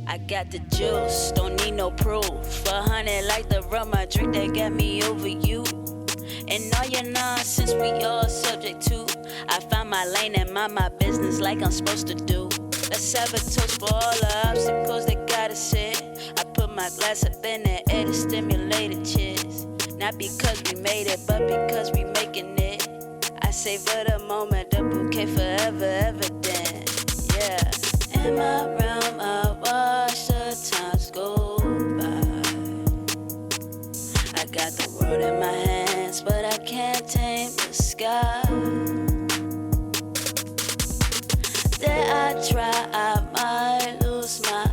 I got the juice, don't need no proof. 100 like the rum I drink that got me over you. And all your nonsense we all subject to. I found my lane and mind my business like I'm supposed to do. Let's have a toast for all the obstacles that got us here. I put my glass up in the air to stimulate the cheers. Not because we made it, but because we making it. I savor the moment, the bouquet forever evident. Yeah. In my realm, I watch the times go by. I got the world in my hands, but I can't tame the sky. Dare I try, I might lose my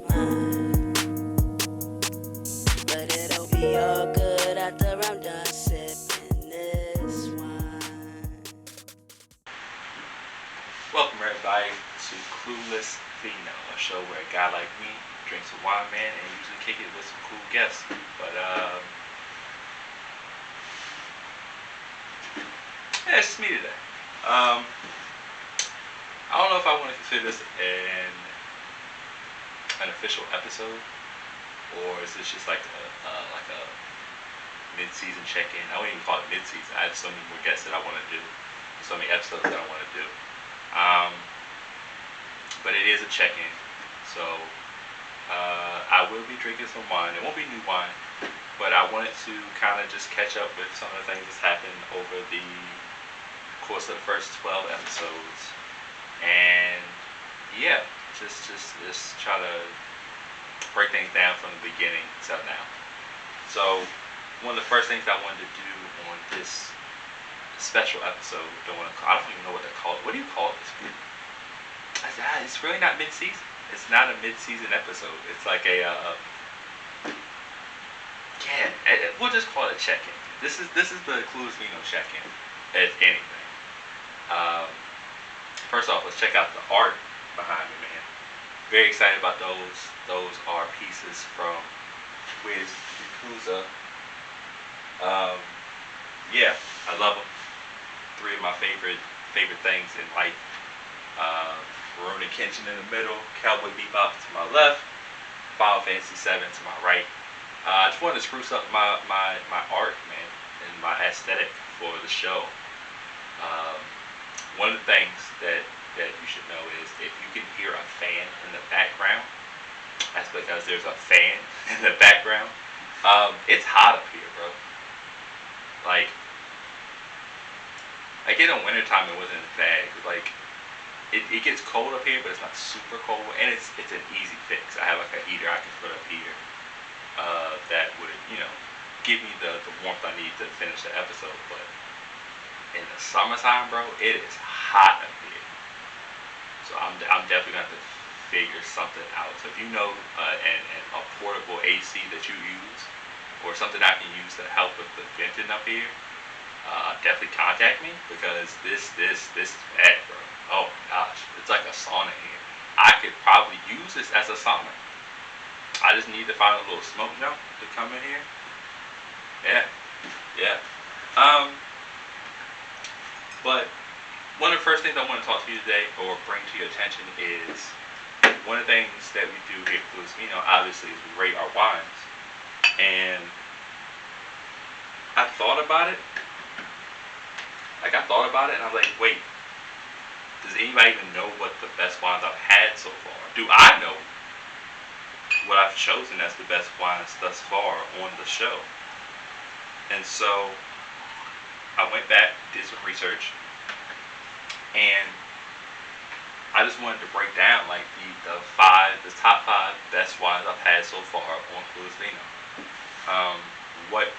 mind. But it'll be all good after I'm done sipping this wine. Welcome everybody to Clueless Vino, a show where a guy like me drinks a wine, man, and usually kick it with some cool guests. But yeah, it's just me today. I don't know if I want to consider this an official episode, or is this just like a mid-season check-in? I wouldn't even call it mid-season. I have so many more guests that I want to do, so many episodes that I want to do. But it is a check-in, so I will be drinking some wine. It won't be new wine, but I wanted to kind of just catch up with some of the things that's happened over the course of the first 12 episodes, and yeah, just try to break things down from the beginning to now. So one of the first things I wanted to do on this special episode, I don't even know what to call it. What do you call this? It's really not mid-season. It's not a mid-season episode. It's like a we'll just call it a check-in. This is the Clueless Vino check-in, if anything. First off, let's check out the art behind me, man. Very excited about those. Those are pieces from Wiz Yakuza. Yeah, I love them. Three of my favorite things in life. Rurouni Kenshin in the middle, Cowboy Bebop to my left, Final Fantasy VII to my right. I just wanted to spruce up my art, man, and my aesthetic for the show. One of the things that you should know is if you can hear a fan in the background, that's because there's a fan in the background. It's hot up here, bro. Like in the wintertime it wasn't as bad. Like it gets cold up here, but it's not super cold, and it's an easy fix. I have like a heater I can put up here that would give me the warmth I need to finish the episode. But in the summertime, bro, it is hot up here. So I'm definitely gonna have to figure something out. So if you know a portable AC that you use, or something I can use to help with the venting up here, definitely contact me, because this is bad, bro. Oh my gosh, it's like a sauna here. I could probably use this as a sauna. I just need to find a little smoke jump to come in here. Yeah. But one of the first things I want to talk to you today, or bring to your attention, is one of the things that we do here at Clueless Vino, obviously, is we rate our wines. And I thought about it. And I was like, wait, does anybody even know what the best wines I've had so far? Do I know what I've chosen as the best wines thus far on the show? And so I went back, did some research, and I just wanted to break down like the top 5 best wines I've had so far on Clueless Vino. What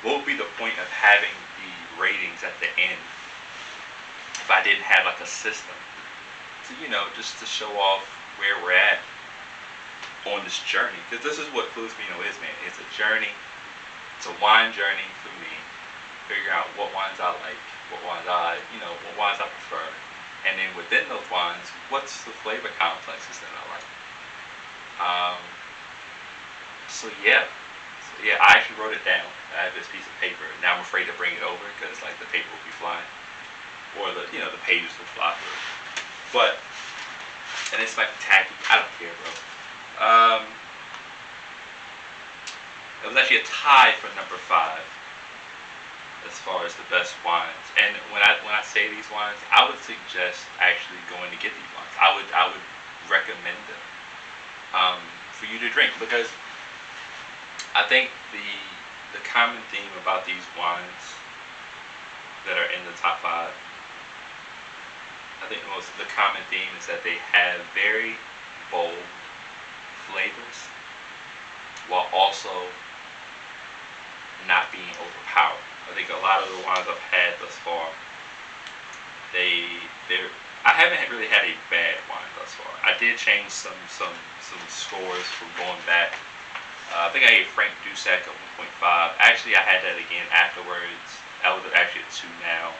would be the point of having the ratings at the end if I didn't have like a system to just to show off where we're at on this journey? Because this is what Clueless Vino is, man. It's a journey. It's a wine journey for me. Figure out what wines I like, what wines I prefer, and then within those wines, what's the flavor complexes that I like. So yeah, I actually wrote it down. I have this piece of paper. Now I'm afraid to bring it over because like the paper will be flying, or the pages will fly through. But and this might be tacky. I don't care, bro. Um, it was actually a tie for number 5 as far as the best wines. And when I say these wines, I would suggest actually going to get these wines. I would recommend them for you to drink, because I think the common theme about these wines that are in the top 5, I think the common theme is that they have very bold flavors while also not being overpowered. I think a lot of the wines I've had thus far, they're I haven't really had a bad wine thus far. I did change some scores from going back. I think I gave Frank Dusac a 1.5. Actually, I had that again afterwards. That was actually a 2 now.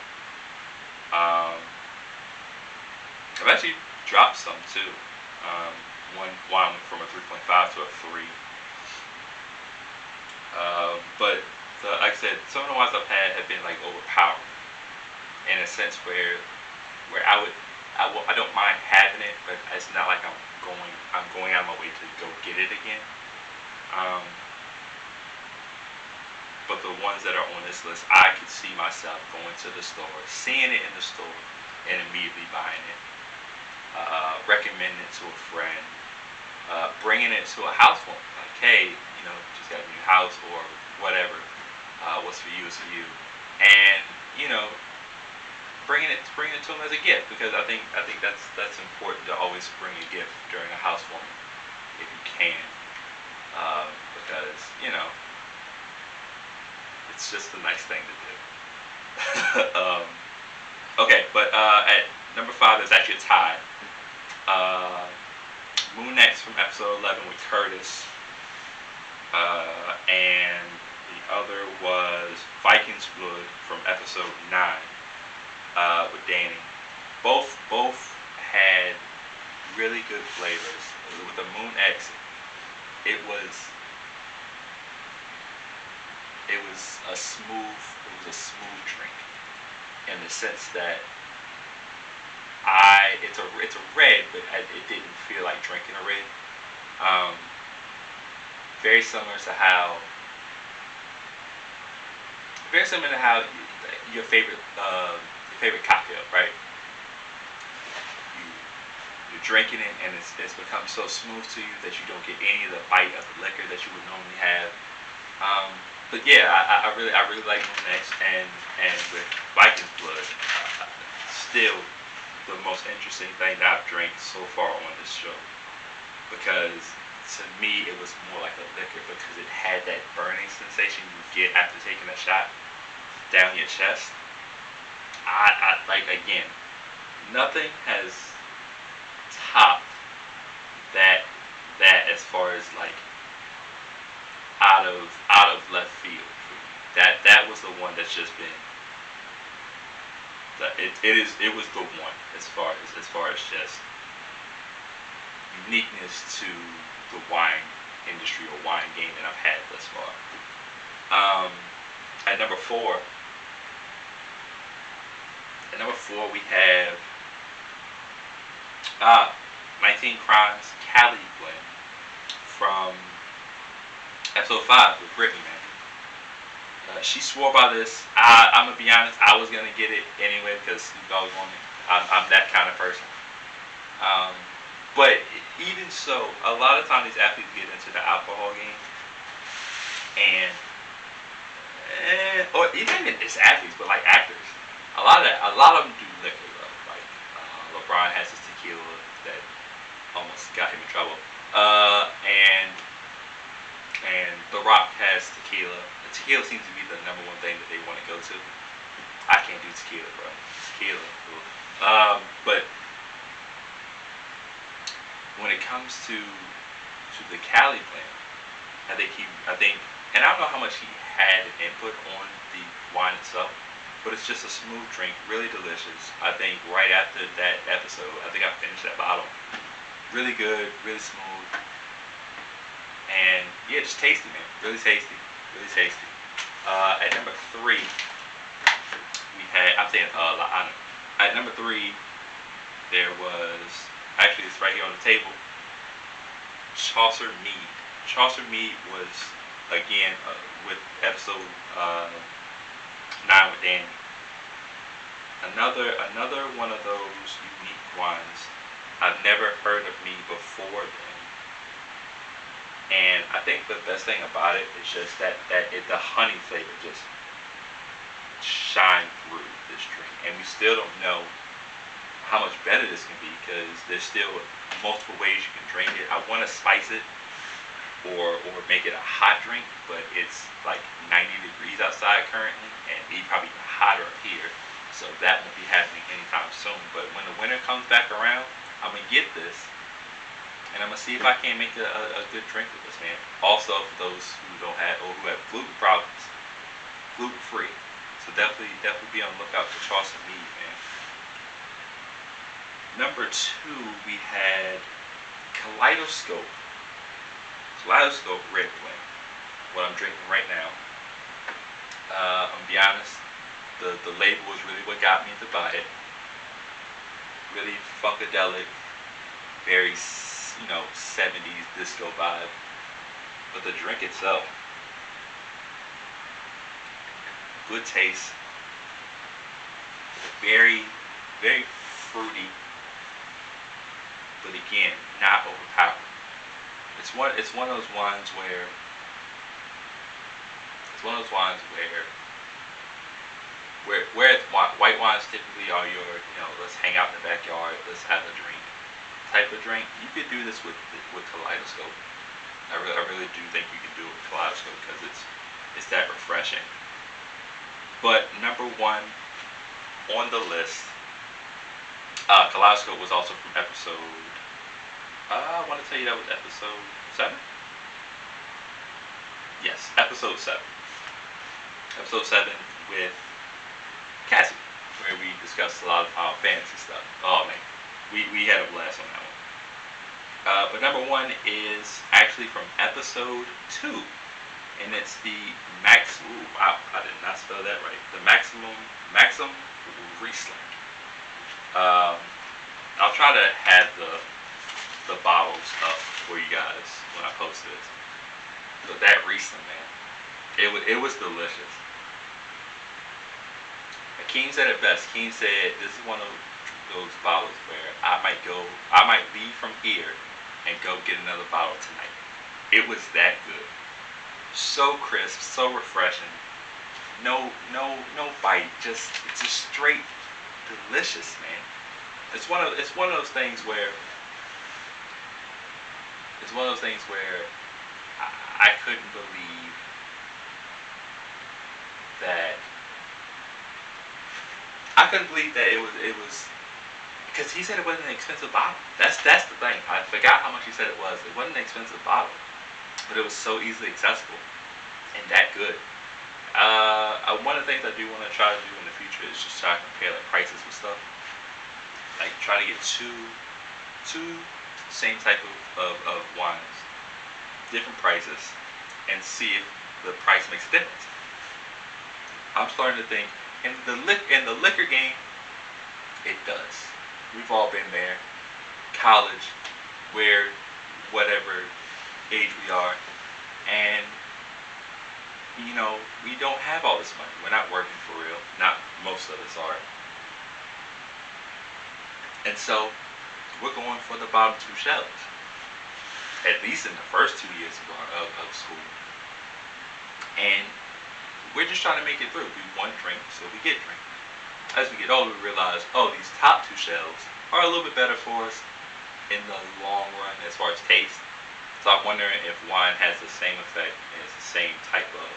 I've actually dropped some too. One wine went from a 3.5 to a 3. But like I said, some of the wines I've had have been like overpowered in a sense where I don't mind having it, but it's not like I'm going out of my way to go get it again. But the ones that are on this list, I could see myself going to the store, seeing it in the store, and immediately buying it. Recommending it to a friend, bringing it to a housewarming, like, hey, just got a new house or whatever. What's for you is for you, and bringing it to them as a gift, because I think that's important to always bring a gift during a housewarming if you can, because it's just a nice thing to do. Okay, but at number 5 there's actually a tie. Moon X from episode 11 with Curtis, and the other was Viking's Blood from episode 9 with Danny. Both had really good flavors. With the Moon X, it was a smooth drink, in the sense that it's a red, but it didn't feel like drinking a red. Very similar to how your favorite cocktail, right? You're drinking it, and it's become so smooth to you that you don't get any of the bite of the liquor that you would normally have. But yeah, I really like Moon X, and with Viking's Blood, still the most interesting thing that I've drank so far on this show, because to me it was more like a liquor, because it had that burning sensation you get after taking a shot down your chest. I like, again, nothing has topped that as far as like out of left field for me. That was the one that's just been it was the one as far as just uniqueness to the wine industry or wine game that I've had thus far. At number 4 we have 19 Crimes Cali Blend from episode 5 with Brittany, man. She swore by this. I'm gonna be honest, I was gonna get it anyway because Snoop Dogg's on it. I'm that kind of person. But even so, a lot of times these athletes get into the alcohol game, and or even it's athletes, but like actors, a lot of them do liquor though. Like LeBron has his tequila that almost got him in trouble, and The Rock has tequila. Tequila seems to be the number one thing that they want to go to. I can't do tequila, bro. Tequila. But when it comes to the Cali blend, I think, and I don't know how much he had input on the wine itself, but it's just a smooth drink, really delicious. I think right after that episode, I think I finished that bottle. Really good, really smooth, and yeah, just tasty, man. Really tasty. Really tasty. At number 3, we had, I'm saying La Ana. At number 3, there was Actually, it's right here on the table. Chaucer Mead. Chaucer Mead was again with episode 9 with Danny. Another one of those unique ones. I've never heard of me before then. And I think the best thing about it is just that the honey flavor just shine through this drink, and we still don't know how much better this can be because there's still multiple ways you can drink it. I want to spice it or make it a hot drink, but it's like 90 degrees outside currently, and be probably hotter up here, so that won't be happening anytime soon. But when the winter comes back around, I'm gonna get this, and I'm gonna see if I can make a good drink with this, man. Also, for those who don't have or who have gluten problems, gluten free. So definitely be on the lookout for Chaucer Mead, man. Number 2, we had Kaleidoscope Red Blend. What I'm drinking right now. I'm gonna be honest, the label was really what got me to buy it. Really funkadelic, very 70s disco vibe. But the drink itself, good taste, very fruity, but again, not overpowering. It's one of those wines where white wines typically are your let's hang out in the backyard, let's have a drink type of drink. You could do this with Kaleidoscope. I really do think you can do it with Kaleidoscope because it's that refreshing. But number 1 on the list, Kaleidoscope was also from episode. I want to tell you that was episode 7. Yes, episode 7. Episode 7 with Cassie, where we discussed a lot of Final Fantasy stuff. Oh man, we had a blast on that one. But number 1 is actually from episode 2, and it's the Max. Ooh, wow, I did not spell that right. The Maxim Riesling. I'll try to have the bottles up for you guys when I post this. But that Riesling, man, it was delicious. Keen said it best. Keen said this is one of those bottles where I might leave from here and go get another bottle tonight. It was that good. So crisp, so refreshing. No bite. It's just straight delicious, man. It's one of those things where I couldn't believe that. I couldn't believe that it was because he said it wasn't an expensive bottle. That's the thing. I forgot how much he said it was. It wasn't an expensive bottle, but it was so easily accessible and that good. One of the things I do want to try to do in the future is just try to compare like prices with stuff. Like try to get two same type of wines, different prices, and see if the price makes a difference. I'm starting to think in the liquor game, it does. We've all been there. College, where whatever age we are, and we don't have all this money. We're not working for real. Not most of us are. And so we're going for the bottom 2 shelves. At least in the first 2 years of school. And we're just trying to make it through. We want drink, so we get drink. As we get older, we realize, these top 2 shelves are a little bit better for us in the long run as far as taste. So I'm wondering if wine has the same effect and it's the same type of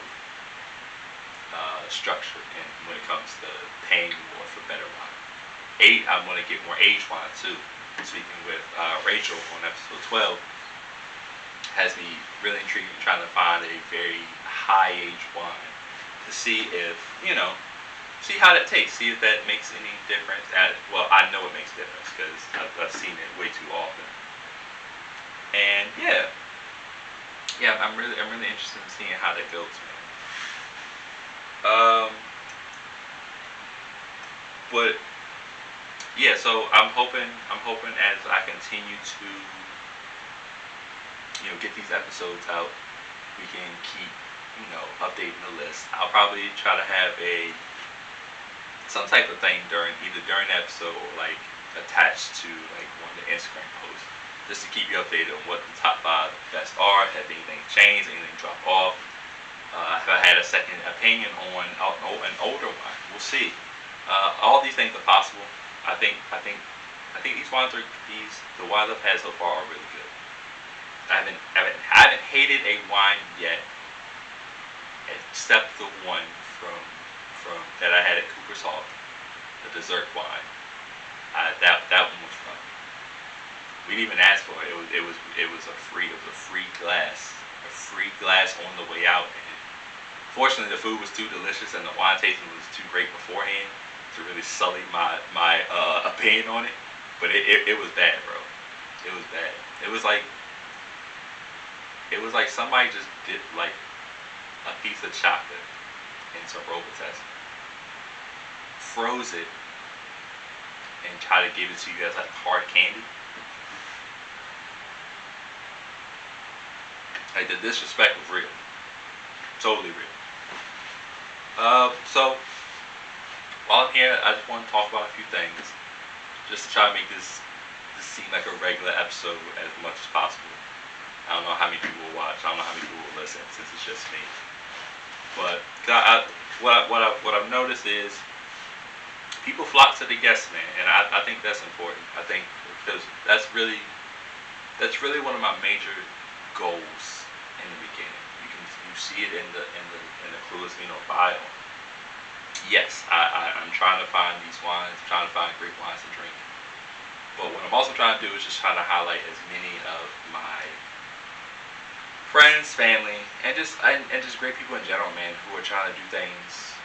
structure when it comes to paying more for better wine. I want to get more aged wine too. Speaking with Rachel on episode 12, has me really intrigued in trying to find a very high aged wine to see if, see how that tastes, see if that makes any difference. Well, I know it makes a difference because I've seen it way too often. And yeah, I'm really interested in seeing how that goes, man. But yeah, so I'm hoping as I continue to get these episodes out, we can keep updating the list. I'll probably try to have a some type of thing during the episode or like attached to like one of the Instagram posts, just to keep you updated on what the top five best are. Have anything changed? Anything drop off? Have I had a second opinion on an older one? We'll see. All these things are possible. I think these wines are the wines I've had so far are really good. I haven't hated a wine yet, except the one from that I had at Cooper's Hall, the dessert wine. That one was fun. We didn't even ask for it. It was a free glass on the way out. And fortunately, the food was too delicious and the wine tasting was too great beforehand to really sully my opinion on it. But it was bad, bro. It was bad. It was like somebody just dipped like a piece of chocolate in some Robitussin, froze it, and try to give it to you as like hard candy. Like the disrespect was real, totally real. So while I'm here, I just want to talk about a few things, just to try to make this seem like a regular episode as much as possible. I don't know how many people will watch. I don't know how many people will listen, since it's just me. But what I've noticed is people flock to the guest man, and I think that's important. I think because that's really one of my major goals in the beginning. You see it in the Clueless Vino bio. Yes, I'm trying to find these wines, trying to find great wines to drink. But what I'm also trying to do is just trying to highlight as many of my friends, family, and just great people in general, man, who are trying to do things,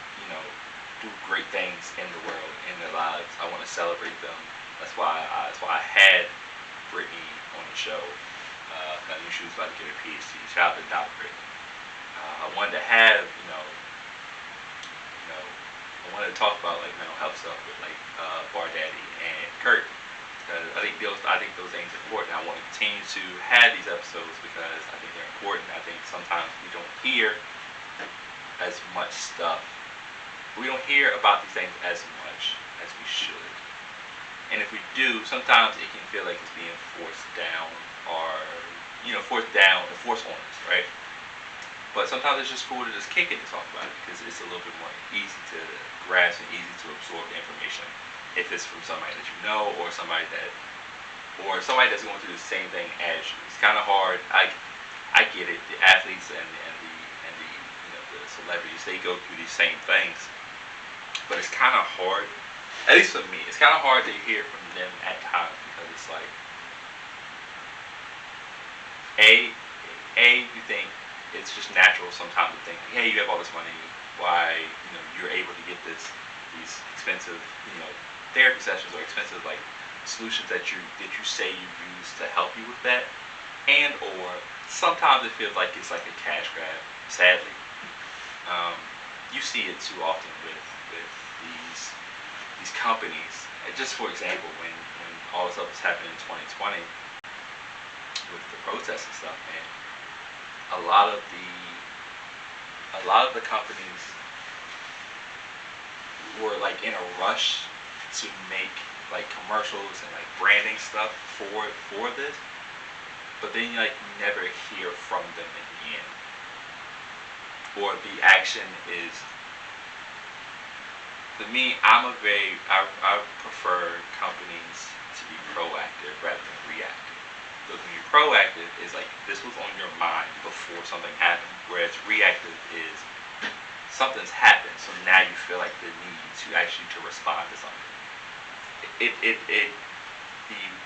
do great things in the world, in their lives. I want to celebrate them. That's why I had Brittany on the show. I knew she was about to get her PhD. Shout out to Dr. Brittany. I wanted to have, I wanted to talk about like mental health stuff with like Bar Daddy and Kurt. I think those things are important. I want to continue to have these episodes because I think they're important. I think sometimes we don't hear as much stuff. We don't hear about these things as much as we should. And if we do, sometimes it can feel like it's being forced down or forced on us, right? But sometimes it's just cool to just kick it and talk about it because it's a little bit more easy to grasp and easy to absorb the information if it's from somebody that you know or somebody that's going through the same thing as you. It's kind of hard. I get it. The athletes and the celebrities, they go through these same things, but it's kind of hard. At least for me, it's kind of hard to hear from them at times because it's like, you think it's just natural sometimes to think, hey, you have all this money, why you're able to get these expensive therapy sessions or expensive like solutions that you say you use to help you with that, and or sometimes it feels like it's like a cash grab. Sadly, you see it too often with these companies. Just for example, when all this stuff was happening in 2020 with the protests and stuff, man, a lot of the companies were like in a rush to make like commercials and like branding stuff for this, but then you like never hear from them in the end, or the action is. For me, I prefer companies to be proactive rather than reactive. Because when you're proactive, it's like this was on your mind before something happened, whereas reactive is something's happened, so now you feel like the need to actually to respond to something. The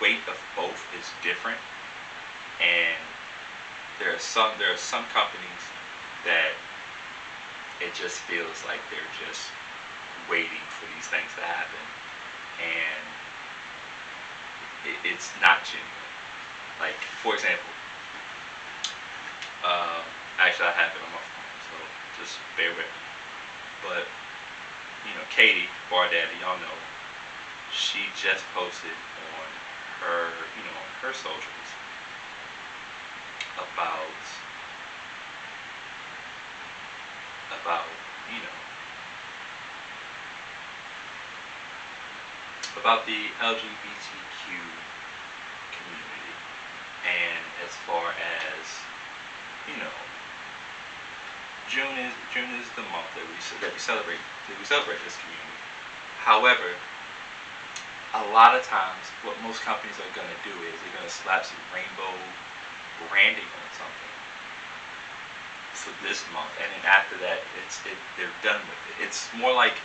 weight of both is different, and there are some companies that it just feels like they're just waiting for these things to happen, and it's not genuine. Like, for example, actually I have it on my phone, so just bear with me. But Katie, Bar Daddy, y'all know, she just posted on her, on her socials about about you know about the LGBTQ community, and as far as you know, June is the month that we celebrate this community. However, a lot of times, what most companies are going to do is they're going to slap some rainbow branding on something for this month, and then after that, they're done with it. It's more like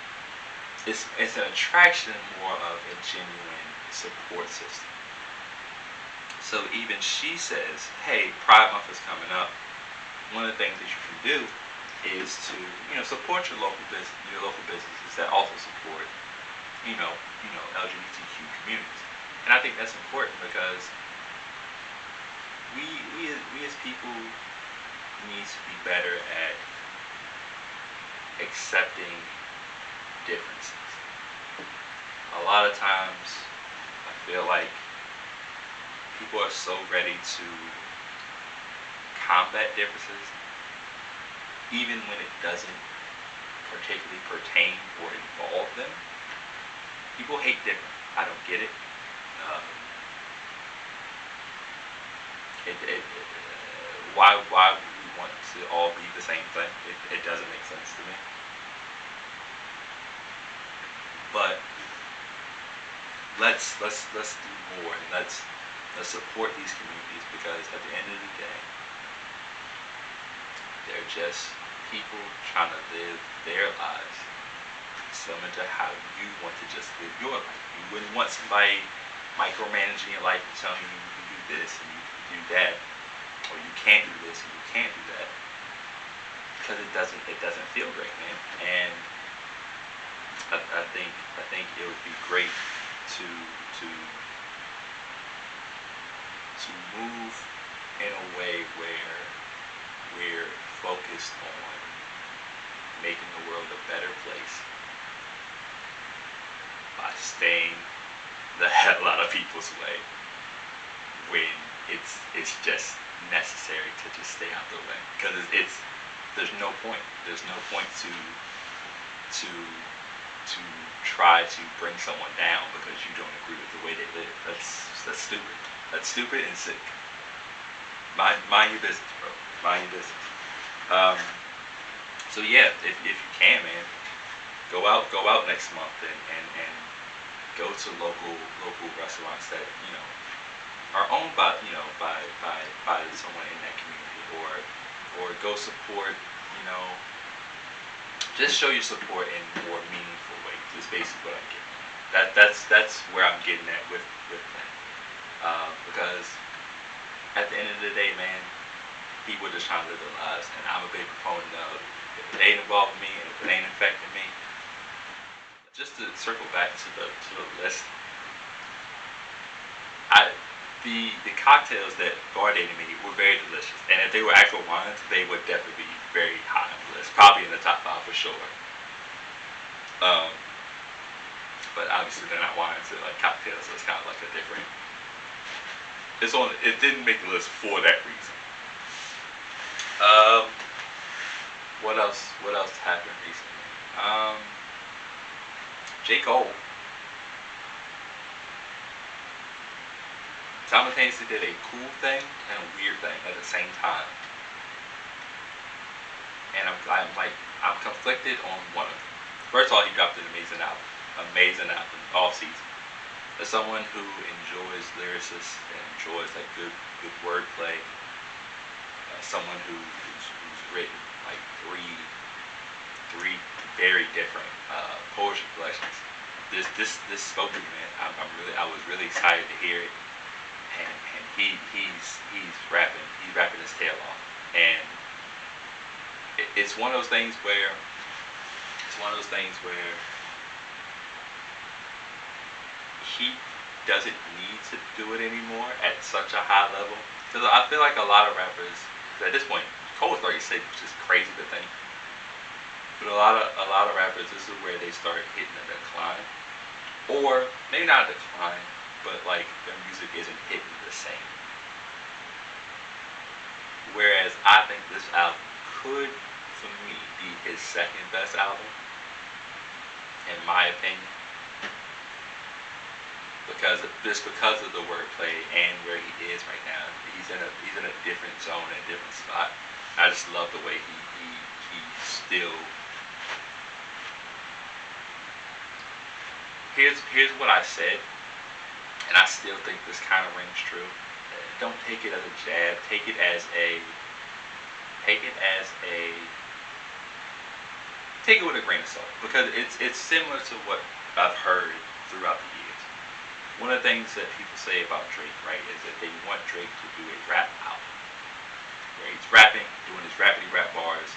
it's an attraction more of a genuine support system. So even she says, "Hey, Pride Month is coming up. One of the things that you can do is to support your local businesses that also support LGBTQ communities." And I think that's important because we as people need to be better at accepting differences. A lot of times, I feel like people are so ready to combat differences, even when it doesn't particularly pertain or involve them. People hate different. I don't get it. Um, why would we want to all be the same thing? It doesn't make sense to me. But let's do more, and let's support these communities, because at the end of the day, they're just people trying to live their lives similar to how you want to just live your life. You wouldn't want somebody micromanaging your life and telling you can do this and you can do that, or you can't do this and you can't do that, because it doesn't feel great, man. And I think it would be great to move in a way where we're focused on making the world a better place by staying the hell out of people's way when it's just necessary to just stay out their way. Because there's no point. There's no point to try to bring someone down because you don't agree with the way they live. That's stupid. That's stupid and sick. Mind your business, bro. Mind your business. So yeah, if you can, man, go out next month and go to local restaurants that are owned by by someone in that community, or go support, just show your support in more meaningful ways. Is basically what I'm getting at. That's where I'm getting at with that. Because at the end of the day, man, people are just trying to live their lives, and I'm a big proponent of, if it ain't involving me and if it ain't affecting me. Just to circle back to the list, the cocktails that bartended me were very delicious, and if they were actual wines, they would definitely be very high on the list, probably in the top 5 for sure. But obviously they're not wines, they're like cocktails, so it's kind of like a different. It didn't make the list for that reason. What else? What else happened recently? J. Cole simultaneously did a cool thing and a weird thing at the same time, and I'm conflicted on one of them. First of all, he dropped an amazing album, off season. As someone who enjoys lyricists and enjoys like good wordplay, someone who's written like three very different poetry collections. This spoke to me, man. I was really excited to hear it, and he's rapping his tail off, and it's one of those things where he doesn't need to do it anymore at such a high level. Because I feel like a lot of rappers, at this point, Cole is 36, which is crazy to think. But a lot of rappers, this is where they start hitting a decline. or maybe not a decline, but like their music isn't hitting the same. Whereas I think this album could, for me, be his second best album, in my opinion, because of the wordplay and where he is right now. He's in a different zone, a different spot. I just love the way he still. Here's what I said, and I still think this kind of rings true. Don't take it as a jab. Take it as a. Take it with a grain of salt, because it's similar to what I've heard throughout the years. One of the things that people say about Drake, right, is that they want Drake to do a rap album where he's rapping, doing his rappity rap bars,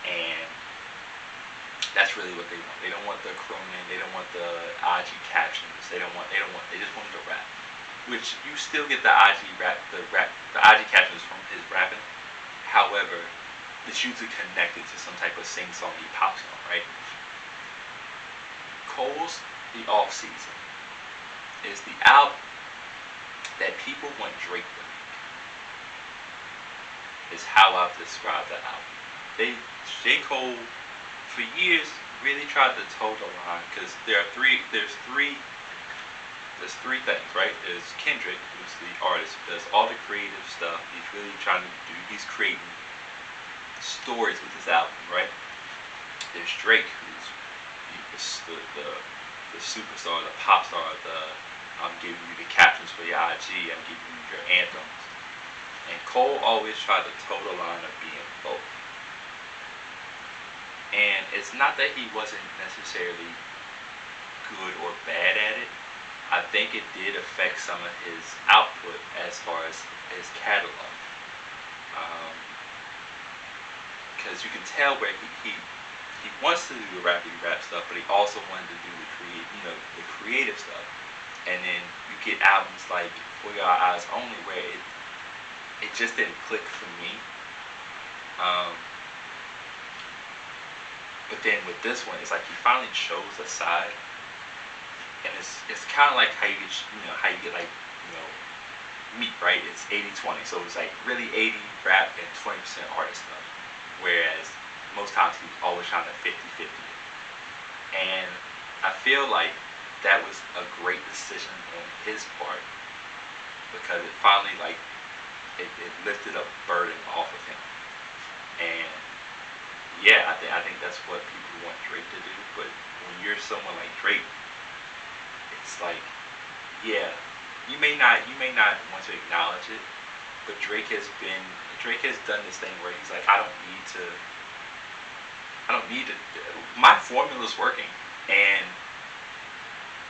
and that's really what they want. They don't want the crooning, they don't want the IG captions, they just want him to rap. Which you still get the IG captions from his rapping. However, it's usually connected to some type of sing-songy pop song, right? Cole's The Off Season is the album that people want Drake to make. Is how I've described the album. J. Cole, for years, really tried to toe the line, because there's three things, right? There's Kendrick, who's the artist, who does all the creative stuff. He's creating stories with his album, right? There's Drake, who's the superstar, the pop star, I'm giving you the captions for your IG, I'm giving you your anthems. And Cole always tried to toe the line of being both. And it's not that he wasn't necessarily good or bad at it. I think it did affect some of his output as far as his catalog. Because you can tell where he wants to do the rappity rap stuff, but he also wanted to do the creative stuff. And then you get albums like For Your Eyes Only, where it just didn't click for me. But then with this one, it's like he finally chose a side, and it's kind of like how you get like Meat, right? It's 80-20, so it's like really 80 rap and 20% artist stuff. Whereas most times he's always trying to 50-50. And I feel like that was a great decision on his part, because it finally it lifted a burden off of him. And yeah, I think that's what people want Drake to do. But when you're someone like Drake, it's like, yeah, you may not want to acknowledge it, but Drake has done this thing where he's like, I don't need to. My formula's working, and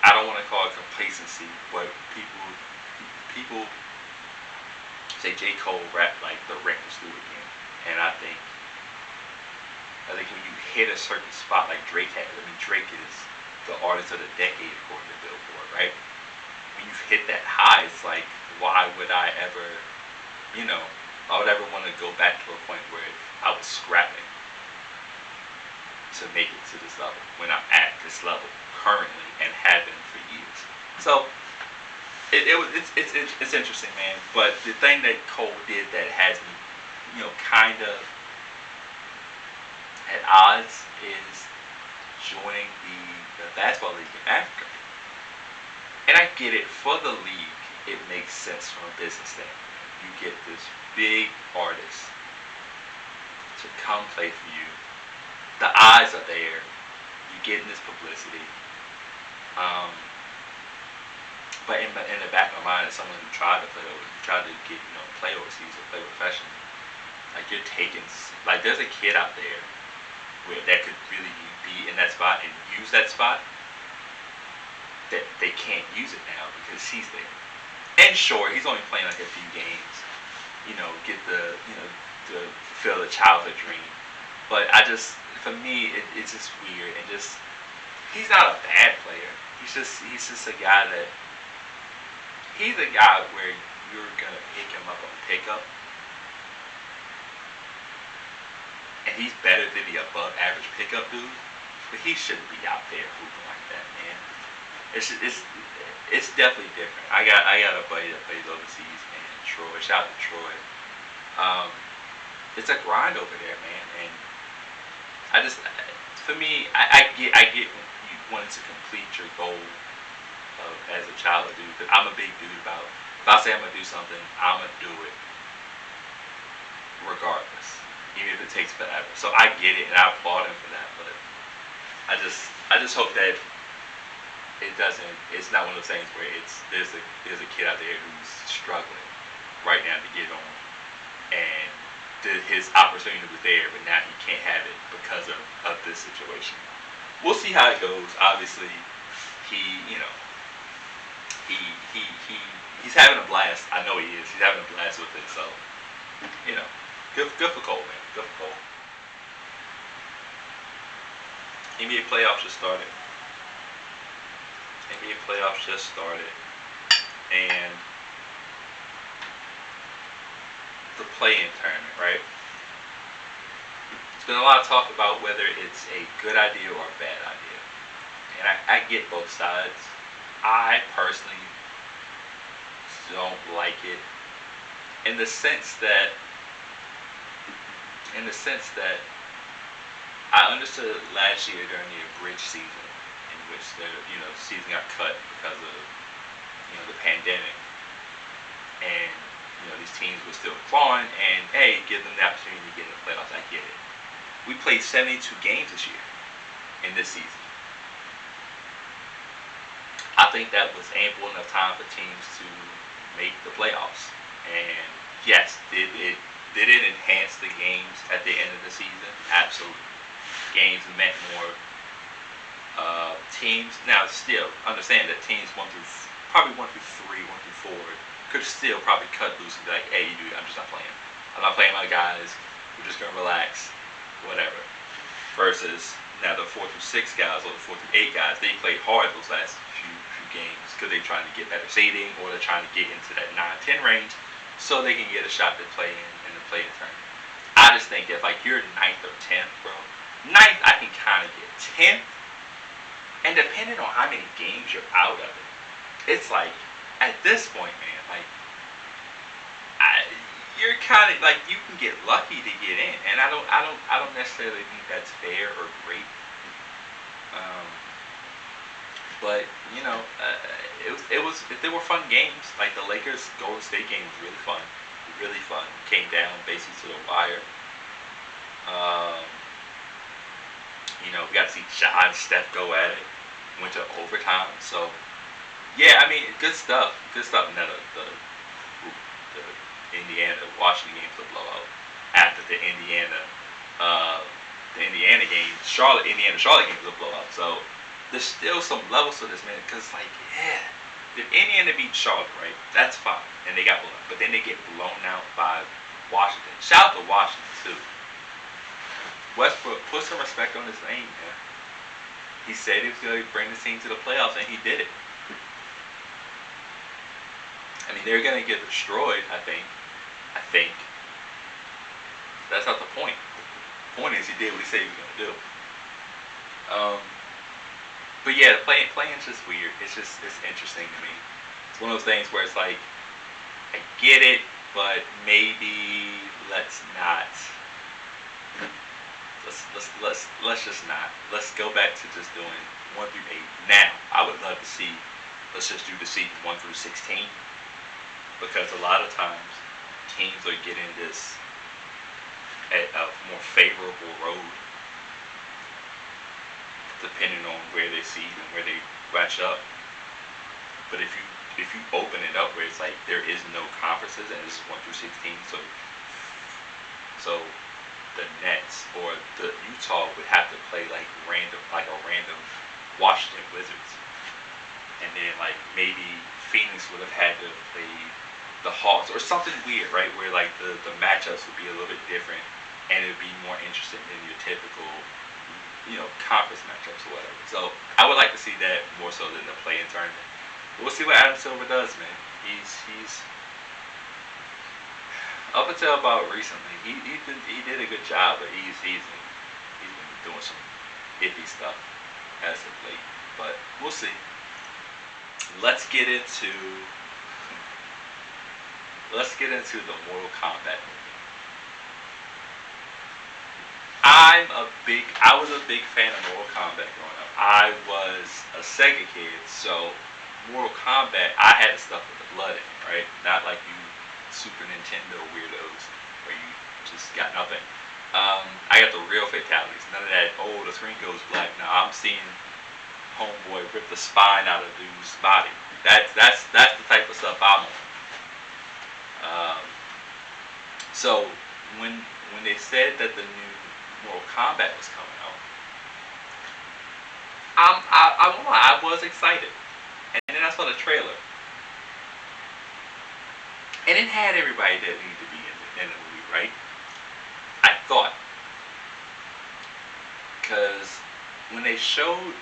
I don't want to call it complacency, but people say J. Cole rap like the Rangers do again, and I think when you hit a certain spot like Drake has, Drake is the artist of the decade according to Billboard, right? When you've hit that high, it's like, why would I ever want to go back to a point where I was scrapping to make it to this level when I'm at this level currently and have been for years. So it's interesting, man. But the thing that Cole did that has me, kind of at odds is joining the basketball league in Africa. And I get it, for the league, it makes sense from a business standpoint. You get this big artist to come play for you. The eyes are there. You're getting this publicity. But in the back of my mind, as someone who tried to play overseas or play professionally, like you're taking, like there's a kid out there that could really be in that spot and use that spot, that they can't use it now because he's there. And sure, he's only playing like a few games, get to fulfill the childhood dream. But for me, it's just weird, and he's not a bad player. He's just a guy he's a guy where you're gonna pick him up on pickup, and he's better than the above average pickup dude, but he shouldn't be out there hooping like that, man. it's definitely different. I got a buddy that plays overseas, man. Troy, shout out to Troy. Um, it's a grind over there, man. And I just, for me, I get you wanting to complete your goal as a child dude. But I'm a big dude about if I say I'm gonna do something, I'm gonna do it regardless, even if it takes forever. So I get it, and I applaud him for that. But I just hope that it doesn't. It's not one of those things where there's a kid out there who's struggling right now to get on, and his opportunity was there, but now he can't have it because of this situation. We'll see how it goes. Obviously, he you know he he he he's having a blast. I know he is. He's having a blast with it. So you know, good for Cole, man. Good for Cole. NBA playoffs just started. NBA playoffs just started, and the play-in tournament, right? There's been a lot of talk about whether it's a good idea or a bad idea, and I get both sides. I personally don't like it in the sense that I understood last year during the abridged season in which the season got cut because of the pandemic, and these teams were still clawing, and hey, give them the opportunity to get in the playoffs. I get it. We played 72 games this year in this season. I think that was ample enough time for teams to make the playoffs. And yes, did it enhance the games at the end of the season? Absolutely. Games meant more teams. Now, still understand that teams probably 1 through 3, 1 through 4 could still probably cut loose and be like, hey, dude, I'm just not playing. I'm not playing my guys. We're just gonna relax, whatever. Versus now the 4 through 6 guys or the 4 through 8 guys, they played hard those last few games because they're trying to get better seeding or they're trying to get into that 9-10 range so they can get a shot to play in the play-in tournament. I just think if like you're 9th or 10th, bro, 9th I can kind of get. 10th, and depending on how many games you're out of it, it's like at this point, man, like you're kind of like you can get lucky to get in, and I don't necessarily think that's fair or great. Um, but they were fun games. Like the Lakers Golden State game was really fun, really fun. Came down basically to the wire. Um, we got to see Ja and Steph go at it. Went to overtime, so yeah, I mean, good stuff. Good stuff. Now the Washington game was a blowout. After the Indiana game, Charlotte game was a blowout. So there's still some levels to this, man. Because like, yeah, if Indiana beat Charlotte, right, that's fine, and they got blown out. But then they get blown out by Washington. Shout out to Washington too. Westbrook, put some respect on his name, man. He said he was going to bring the team to the playoffs, and he did it. I mean, they're going to get destroyed, I think. That's not the point. The point is he did what he said he was going to do. But yeah, the playing's just weird. It's interesting to me. It's one of those things where it's like, I get it, but maybe let's not. Let's just not. Let's go back to just doing 1 through 8. Now, I would love to see. Let's just do the season 1 through 16, because a lot of times teams are getting this at a more favorable road, depending on where they seed and where they match up. But if you open it up where it's like there is no conferences and this is 1 through 16, so the Nets or the Utah would have to play like a random Washington Wizards, and then like maybe Phoenix would have had to play the Hawks or something weird, right? Where like the matchups would be a little bit different, and it would be more interesting than your typical conference matchups or whatever. So I would like to see that more so than the play-in tournament. We'll see what Adam Silver does, man. He's up until about recently, he did a good job, but he's been doing some iffy stuff as of late. But we'll see. let's get into the Mortal Kombat movie. I was a big fan of Mortal Kombat growing up. I was a Sega kid, so Mortal Kombat, I had the stuff with the blood in it, right? Not like you Super Nintendo weirdos where you just got nothing. I got the real fatalities. None of that, oh, the screen goes black. No, I'm seeing homeboy rip the spine out of dude's body. That's the type of stuff I'm on. Um, so when they said that the new Mortal Kombat was coming out, I won't lie, I was excited. And then I saw the trailer, and it had everybody that needed to be in the movie, right? I thought, because when they showed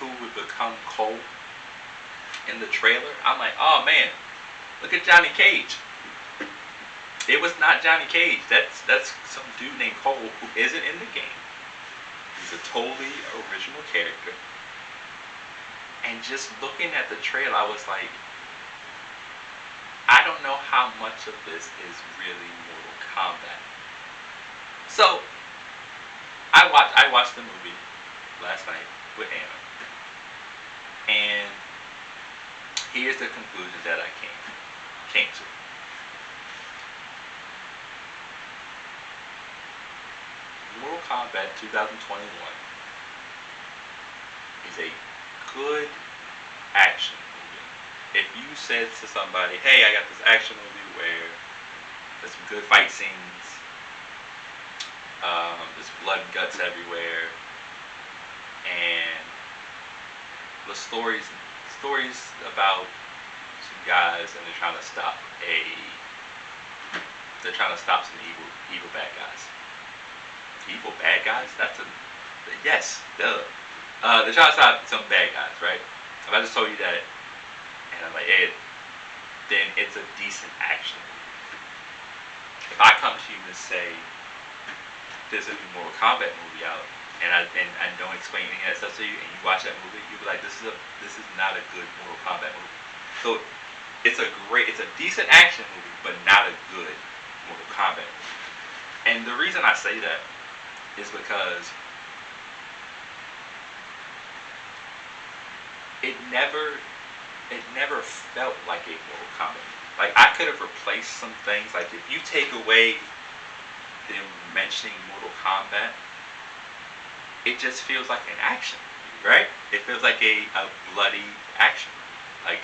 who would become Cole in the trailer, I'm like, oh man, look at Johnny Cage. It was not Johnny Cage. That's some dude named Cole who isn't in the game. He's a totally original character. And just looking at the trailer, I was like, I don't know how much of this is really Mortal Kombat. So I watched the movie last night with Anna, and here's the conclusion that I came to. Mortal Kombat 2021 is a good action movie. If you said to somebody, hey, I got this action movie where there's some good fight scenes, there's blood and guts everywhere, and the stories about some guys and they're trying to stop some evil bad guys. Evil bad guys? Yes, duh. They're trying to stop some bad guys, right? If I just told you that, and I'm like, hey, then it's a decent action movie. If I come to you and say, there's a new Mortal Kombat movie out, and I don't explain any of that stuff to you, and you watch that movie, you'll be like, this is not a good Mortal Kombat movie. So it's a decent action movie, but not a good Mortal Kombat movie. And the reason I say that is because it never felt like a Mortal Kombat movie. Like, I could have replaced some things. Like, if you take away them mentioning Mortal Kombat, it just feels like an action movie, right? It feels like a bloody action movie. Like,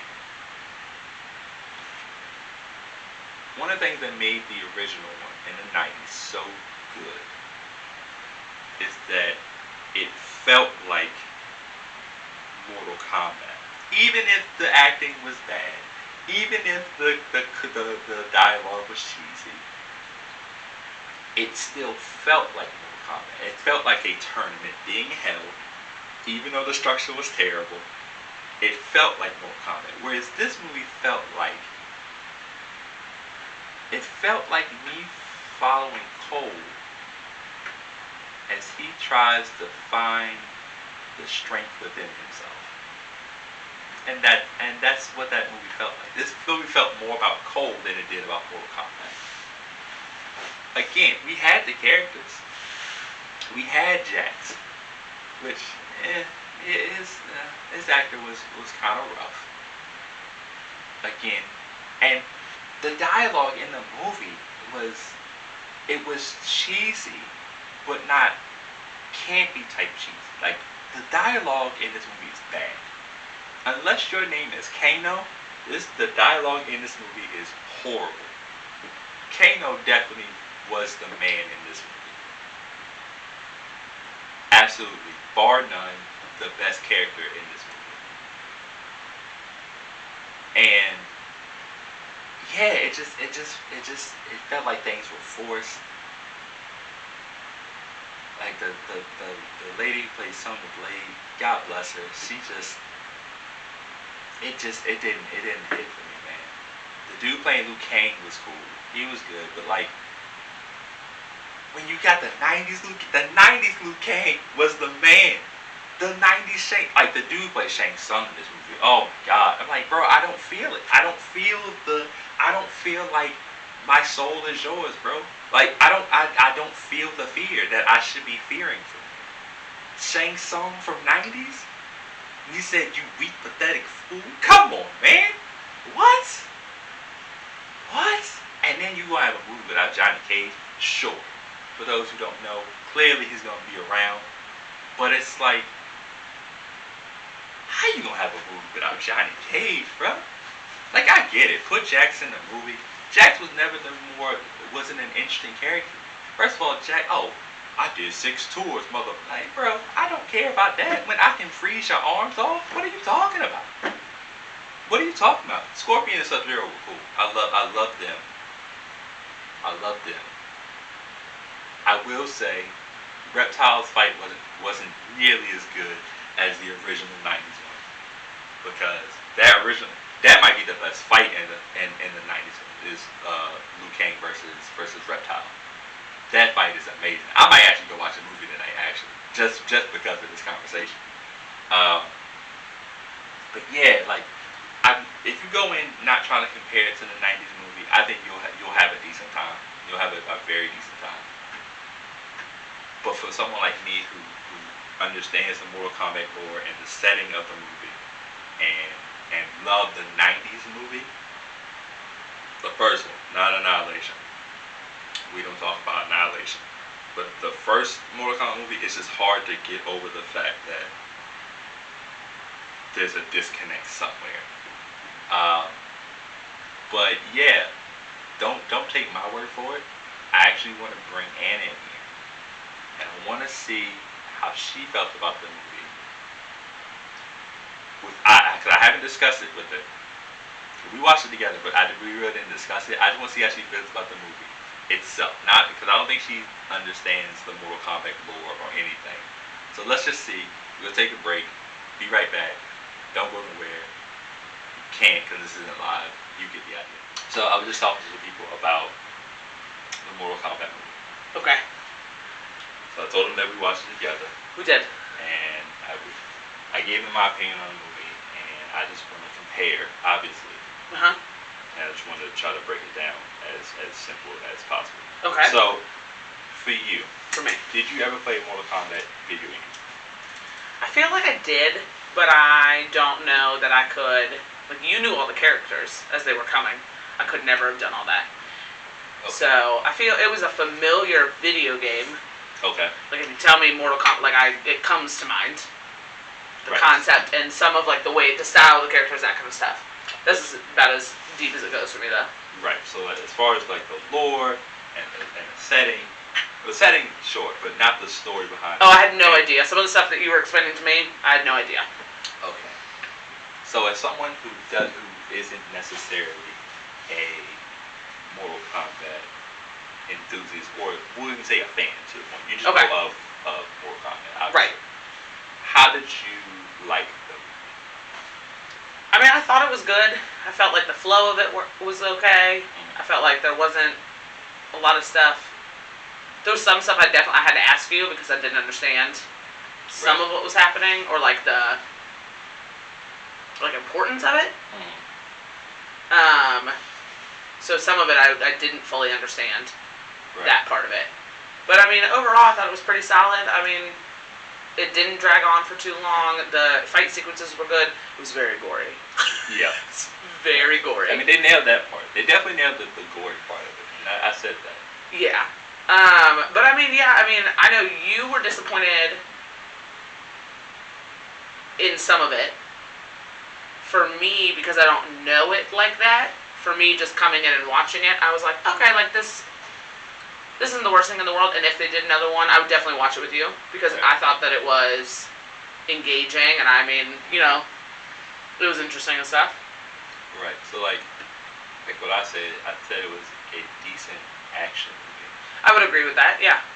one of the things that made the original one in the 90s so good is that it felt like Mortal Kombat. Even if the acting was bad, even if the dialogue was cheesy, it still felt like Mortal Kombat. It felt like a tournament being held, even though the structure was terrible. It felt like Mortal Kombat. Whereas this movie felt like me following Cole as he tries to find the strength within himself. And that's what that movie felt like. This movie felt more about Cole than it did about Mortal Kombat. Again, we had the characters. We had Jax, which his actor was kind of rough. Again, and the dialogue in the movie was cheesy, but not campy type cheesy. Like, the dialogue in this movie is bad. Unless your name is Kano, the dialogue in this movie is horrible. Kano definitely was the man in this movie. Absolutely, bar none, the best character in this movie. And yeah, it felt like things were forced. Like the lady who plays Sonya Blade, God bless her, it didn't hit for me, man. The dude playing Liu Kang was cool. He was good, but like, when you got the 90s Liu Kang was the man. The 90s Shang, like the dude plays Shang Tsung in this movie. Oh my god. I'm like, bro, I don't feel it. I don't feel like my soul is yours, bro. Like I don't feel the fear that I should be fearing from you. Shang Tsung from 90s? You said you weak, pathetic fool? Come on, man. What? What? And then you gonna have a movie without Johnny Cage? Sure. For those who don't know, clearly he's gonna be around. But it's like, how you gonna have a movie without Johnny Cage, bro? Like, I get it. Put Jax in the movie. Jax wasn't an interesting character. First of all, I did 6 tours, mother. Like, bro, I don't care about that. When I can freeze your arms off, what are you talking about? What are you talking about? Scorpion and Sub-Zero were cool. I love them. I love them. I will say, Reptile's fight wasn't nearly as good as the original 90s one, because that might be the best fight in the 90s one, is Liu Kang versus Reptile. That fight is amazing. I might actually go watch a movie tonight, actually, just because of this conversation. But yeah, like, if you go in not trying to compare it to the 90s movie, I think you'll have a decent time. You'll have a very decent time. But for someone like me who understands the Mortal Kombat lore and the setting of the movie and love the 90s movie, the first one, not Annihilation. We don't talk about Annihilation. But the first Mortal Kombat movie, it's just hard to get over the fact that there's a disconnect somewhere. But yeah, don't take my word for it. I actually want to bring Anna in here, and I want to see how she felt about the movie. Because I haven't discussed it with her. We watched it together, but we really didn't discuss it. I just want to see how she feels about the movie itself. Not because I don't think she understands the Mortal Kombat lore or anything. So let's just see. We'll take a break. Be right back. Don't go nowhere. You can't, because this isn't live. You get the idea. So I was just talking to the people about the Mortal Kombat movie. Okay. So I told them that we watched it together. We did. And I gave them my opinion on the movie, and I just want to compare, obviously. Uh-huh. And I just wanted to try to break it down as simple as possible. Okay. So, for you. For me. Did you ever play Mortal Kombat video game? I feel like I did, but I don't know that I could. Like, you knew all the characters as they were coming. I could never have done all that. Okay. So, I feel it was a familiar video game. Okay. Like, if you tell me Mortal Kombat, it comes to mind. The Right. concept and some of, like, the style of the characters, that kind of stuff. This is about as deep as it goes for me, though. Right. So, as far as, like, the lore and the setting, sure, but not the story behind it. Oh, I had no idea. Some of the stuff that you were explaining to me, I had no idea. Okay. So, as someone who isn't necessarily a Mortal Kombat enthusiast, or we'll even say a fan to the point, you just Okay. know of Mortal Kombat, obviously. Right. How did you like the movie? I mean, I thought it was good. I felt like the flow of it was okay. Mm-hmm. I felt like there wasn't a lot of stuff. There was some stuff I had to ask you because I didn't understand some of what was happening, or like the importance of it. Mm-hmm. So some of it I didn't fully understand, Right. that part of it. But I mean, overall, I thought it was pretty solid. I mean, it didn't drag on for too long. The fight sequences were good. It was very gory. Yeah. It's very gory. I mean, they nailed that part. They definitely nailed the gory part of it. And I said that. Yeah. But I mean, I know you were disappointed in some of it. For me, because I don't know it like that, for me just coming in and watching it, I was like, okay, like this isn't the worst thing in the world, and if they did another one, I would definitely watch it with you, because I thought that it was engaging, and I mean, it was interesting and stuff. Right. So, like what I said it was a decent action movie. I would agree with that, yeah.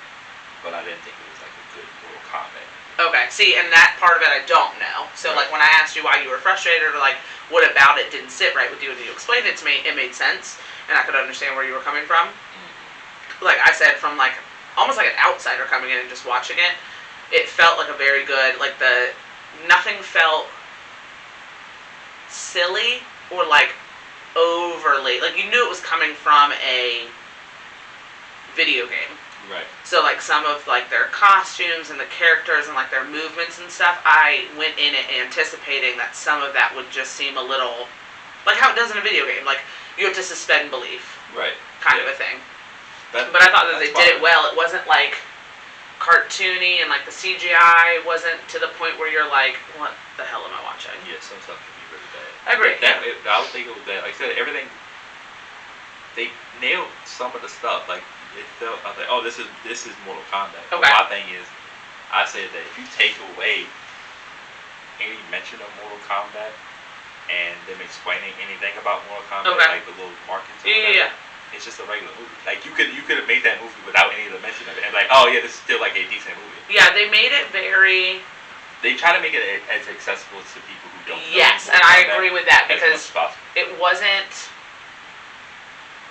But I didn't think it was like a good Mortal Kombat movie. Okay, see, and that part of it I don't know. So, Right. like, when I asked you why you were frustrated, or, like, what about it didn't sit right with you, and you explained it to me, it made sense, and I could understand where you were coming from. Mm-hmm. Like I said, from, like, almost like an outsider coming in and just watching it, it felt like a very good, like nothing felt silly or like overly, like you knew it was coming from a video game. Right. So like some of like their costumes and the characters and like their movements and stuff, I went in it anticipating that some of that would just seem a little like how it does in a video game. Like you have to suspend belief. Right. Kind of a thing. But I thought that they did it well. It wasn't like cartoony and like the CGI wasn't to the point where you're like, what the hell am I watching? Yeah, some stuff can be really bad. I agree. I would think it was bad. Like I said, everything, they nailed some of the stuff. Like it felt, I was like, oh, this is Mortal Kombat. Okay. But my thing is, I said that if you take away any mention of Mortal Kombat and them explaining anything about Mortal Kombat, like the little markings or whatever, it's just a regular movie. Like you could have made that movie without any of the mention of it, and like, oh yeah, this is still like a decent movie. Yeah, they made it very. They try to make it as accessible to people who don't. Yes, and I agree with that because it wasn't.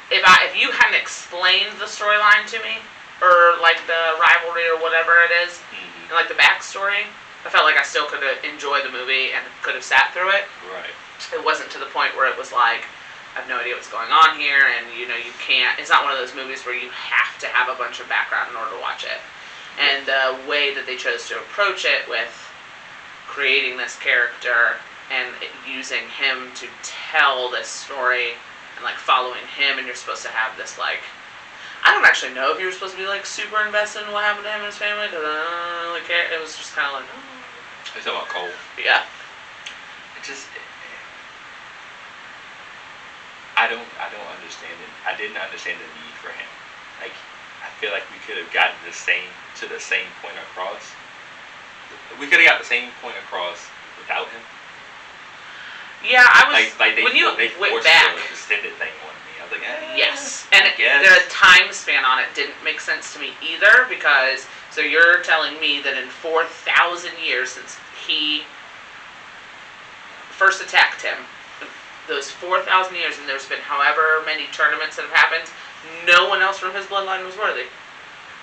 If you hadn't explained the storyline to me, or like the rivalry or whatever it is, and like the backstory, I felt like I still could have enjoyed the movie and could have sat through it. Right. It wasn't to the point where it was like, I have no idea what's going on here, and you can't. It's not one of those movies where you have to have a bunch of background in order to watch it. And the way that they chose to approach it with creating this character and using him to tell this story and like following him, and you're supposed to have this like, I don't actually know if you were supposed to be like super invested in what happened to him and his family because I don't really care. It was just kind of like, It's about Cole. Yeah. It just. I don't understand it. I didn't understand the need for him. Like, I feel like we could have gotten to the same point across. We could have got the same point across without him. Yeah, I was. Like they went forced back. the extended thing on me. I was like, yes, and the time span on it didn't make sense to me either because so you're telling me that in 4,000 years since he first attacked him. Those 4,000 years, and there's been however many tournaments that have happened, no one else from his bloodline was worthy.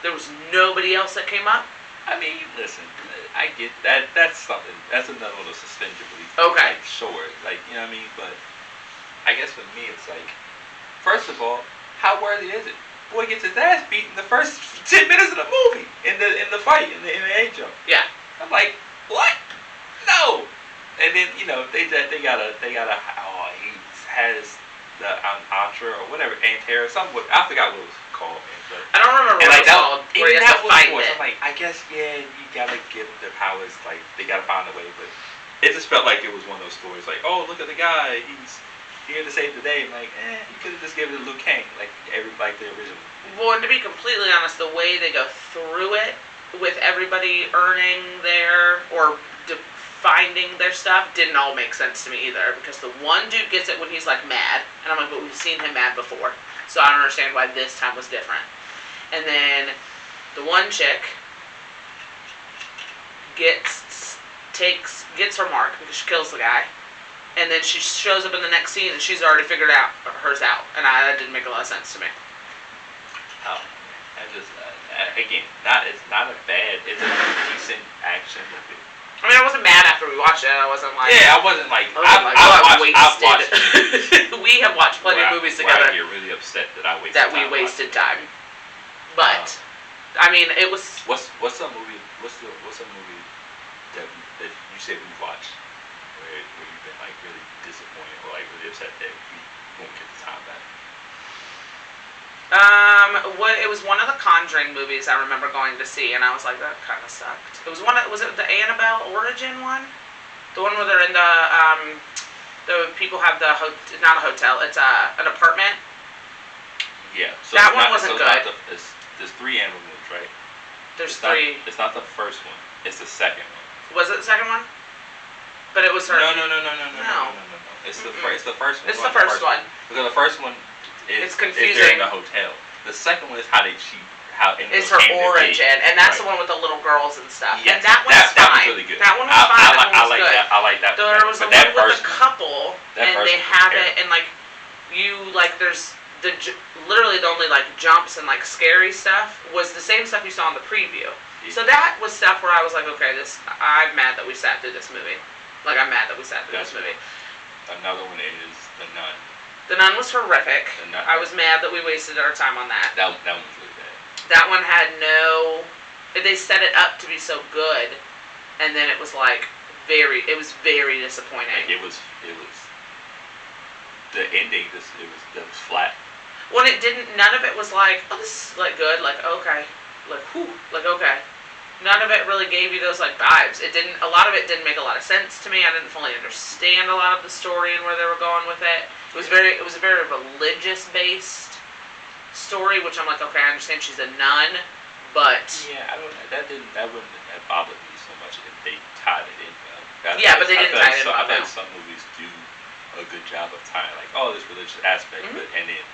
There was nobody else that came up. I mean, listen, I get that. That's something. That's another one to suspend your belief. Okay. Like, sure. Like, you know what I mean? But I guess with me, it's like, first of all, how worthy is it? Boy gets his ass beat in the first 10 minutes of the movie in the fight in the A jump. Yeah. I'm like, what? No. And then they gotta oh, he has the Antra or whatever Antera something. I forgot what it was called. But I don't remember what it was called. Where you have to find it. I'm like, I guess you gotta give them their powers. Like they gotta find a way. But it just felt like it was one of those stories. Like, oh, look at the guy. He's here to save the day. I'm like, you could have just given it to Liu Kang like the original. Well, and to be completely honest, the way they go through it with everybody earning their or finding their stuff didn't all make sense to me either because the one dude gets it when he's like mad and I'm like, but we've seen him mad before, so I don't understand why this time was different. And then the one chick gets her mark because she kills the guy, and then she shows up in the next scene and she's already figured out hers out, and that didn't make a lot of sense to me. Oh, I just again, it's not a bad, it's a decent action movie. I mean, I wasn't mad after we watched it. I wasn't like... Yeah, I wasn't like... I've watched we have watched plenty of movies together. I get really upset that I wasted time. That we wasted time. But, I mean, it was... What's a movie... What's a movie that you said we watched where you've been like really disappointed or like really upset that you won't get the time back? It was one of the Conjuring movies I remember going to see, and I was like, that kind of sucked. It was was it the Annabelle Origin one? The one where they're in the people have not a hotel, it's an apartment? Yeah. So that one wasn't good. There's 3 Annabelle movies, right? There's 3. It's not the first one, it's the second one. Was it the second one? But it was her... No. It's the first one. It's the first one. Because the first one it's confusing. Is they're in the hotel. The second one is it's her origin, and that's the one with the little girls and stuff. Yes, and that one's fine. That was really good. That one was fine. I like that. There was the one with the couple, and they have it, and like there's literally the only like jumps and like scary stuff was the same stuff you saw in the preview. Yeah. So that was stuff where I was like, okay, I'm mad that we sat through this movie. Like, I'm mad that we sat through this movie. Another one is The Nun. The Nun was horrific. The Nun. I was mad that we wasted our time on that. That one was really bad. That one had no... They set it up to be so good, and then it was like it was very disappointing. Like it was the ending. It was flat. When it didn't, none of it was like, oh, this is like good, like okay, like whew, like okay. None of it really gave you those like vibes. A lot of it didn't make a lot of sense to me. I didn't fully understand a lot of the story and where they were going with it. It was a very religious based story, which I'm like, okay, I understand she's a nun, but yeah, I don't know. That wouldn't have bothered me so much if they tied it in. But they didn't tie it in. I think some movies do a good job of tying like, oh, this religious aspect, but and then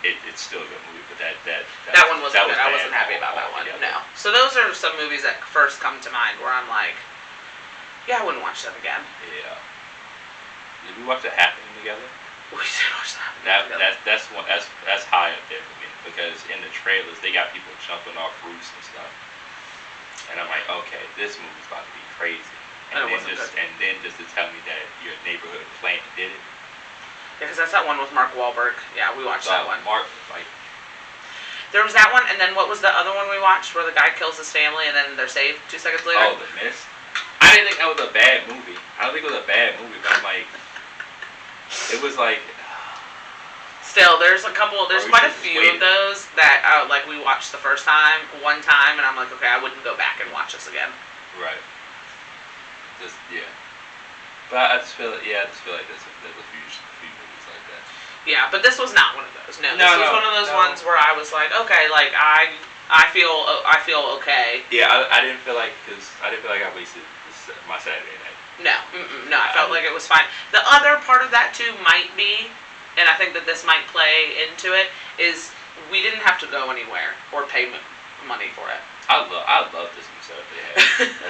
it's still a good movie. But that one wasn't good. I wasn't happy about that one. No. So those are some movies that first come to mind where I'm like, yeah, I wouldn't watch them again. Yeah. Did we watch The Happening together? We did watch that. That's high up there for me because in the trailers they got people jumping off roofs and stuff, and I'm like, okay, this movie's about to be crazy. And then just to tell me that your neighborhood plant did it. Yeah, because that's that one with Mark Wahlberg. Yeah, we watched that one. There was that one, and then what was the other one we watched where the guy kills his family and then they're saved 2 seconds later? Oh, The Mist. I didn't think that was a bad movie. I don't think it was a bad movie, but I'm like, it was like. Still, there's quite a few of those that like we watched the first time, one time, and I'm like, okay, I wouldn't go back and watch this again. Right. Yeah. But I just feel like there's a few movies like that. Yeah, but this was not one of those. No, this was one of those ones where I was like, okay, like I feel okay. Yeah, I didn't feel like I wasted my Saturday night. No, I felt like it was fine. The other part of that too might be, and I think that this might play into it, is we didn't have to go anywhere or pay money for it. I love this new setup they have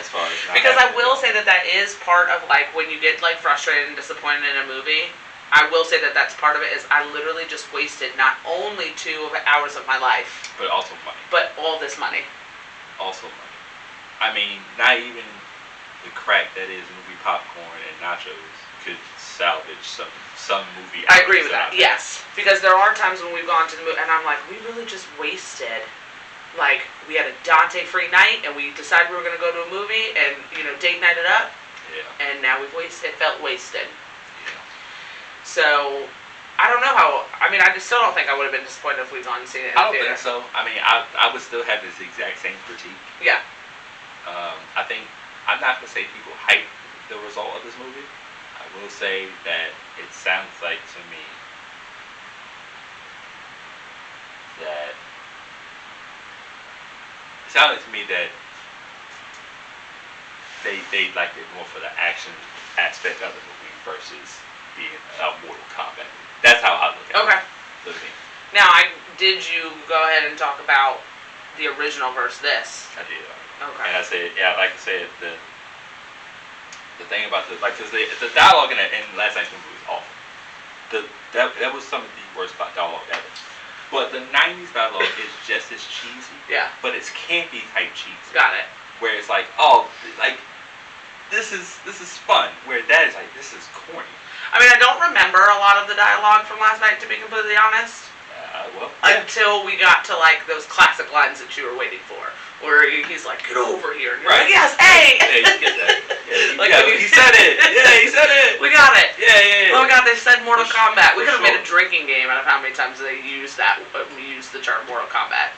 as far as because I will say that is part of like when you get like frustrated and disappointed in a movie. I will say that that's part of it. Is I literally just wasted not only 2 hours of my life, but also money. But all this money. Also money. I mean, not even the crack that is movie popcorn and nachos could salvage some movie. I agree with that. Yes, because there are times when we've gone to the movie and I'm like, we really just wasted. Like, we had a Dante-free night, and we decided we were going to go to a movie, and, date night it up. Yeah. And now it felt wasted. Yeah. So, I don't know how, I still don't think I would have been disappointed if we'd gone and seen it in the theater. I don't think so. I would still have this exact same critique. Yeah. I think, I'm not going to say people hype the result of this movie. I will say that it sounds like to me that they liked it more for the action aspect of the movie versus being a Mortal Kombat movie. That's how I look at it. Okay. Now, did you go ahead and talk about the original versus this? I did. Okay. And I said, like I said, the thing about because the dialogue in last night's movie was awful. That was some of the worst dialogue ever. But the 90s dialogue is just as cheesy. Yeah. But it's campy type cheesy. Got it. Where it's like, oh, like this is fun. Where that is like, this is corny. I don't remember a lot of the dialogue from last night, to be completely honest. Until we got to like those classic lines that you were waiting for, where he's like, "Get over here," and you're like, "Yes, hey!" Yeah, you get that. Yeah, he said it. Yeah, he said it. We got it. Yeah. Oh my God, they said Mortal Kombat. We could have made a drinking game out of how many times they used that. We used the term Mortal Kombat.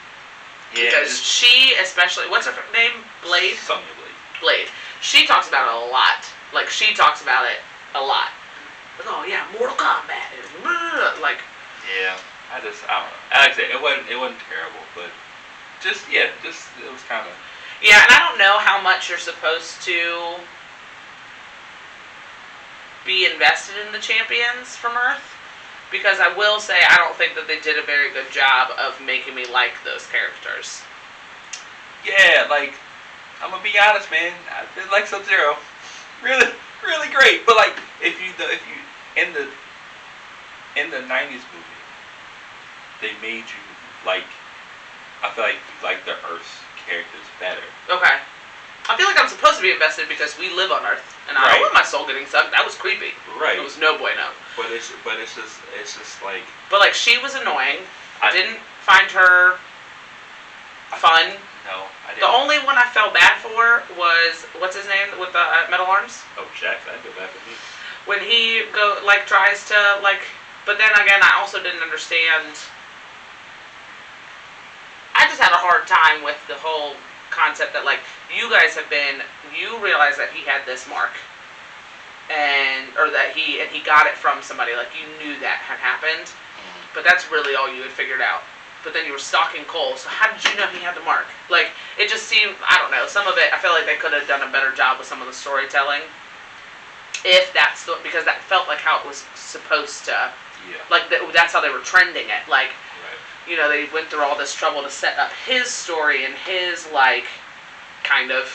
Yeah. Because she, especially, what's her name? Blade. Sonya Blade. She talks about it a lot. Like she talks about it a lot. Like, oh yeah, Mortal Kombat. Like. Yeah. I don't know. Like I said, it wasn't terrible, but it was kind of. Yeah, and I don't know how much you're supposed to be invested in the champions from Earth, because I will say I don't think that they did a very good job of making me like those characters. Yeah, like I'm gonna be honest, man. I did like Sub-Zero, really, really great. But like, if you in the 90s movie, they made you like, I feel like you like the Earth's characters better. Okay. I feel like I'm supposed to be invested because we live on Earth, and I don't want my soul getting sucked. That was creepy. Right. It was no bueno. But it's just like. But like she was annoying. I didn't find her fun. No, I didn't. The only one I felt bad for was what's his name with the metal arms? Oh, Jack. I feel bad for me. When he tries to but then again I also didn't understand. I just had a hard time with the whole concept that you guys you realize that he had this mark or that he got it from somebody, you knew that had happened, but that's really all you had figured out. But then you were stalking Cole, so how did you know he had the mark? It just seemed, I don't know, some of it I feel like they could have done a better job with some of the storytelling, if that's because that felt like how it was supposed to. That's how they were trending it. Right. They went through all this trouble to set up his story and his, kind of,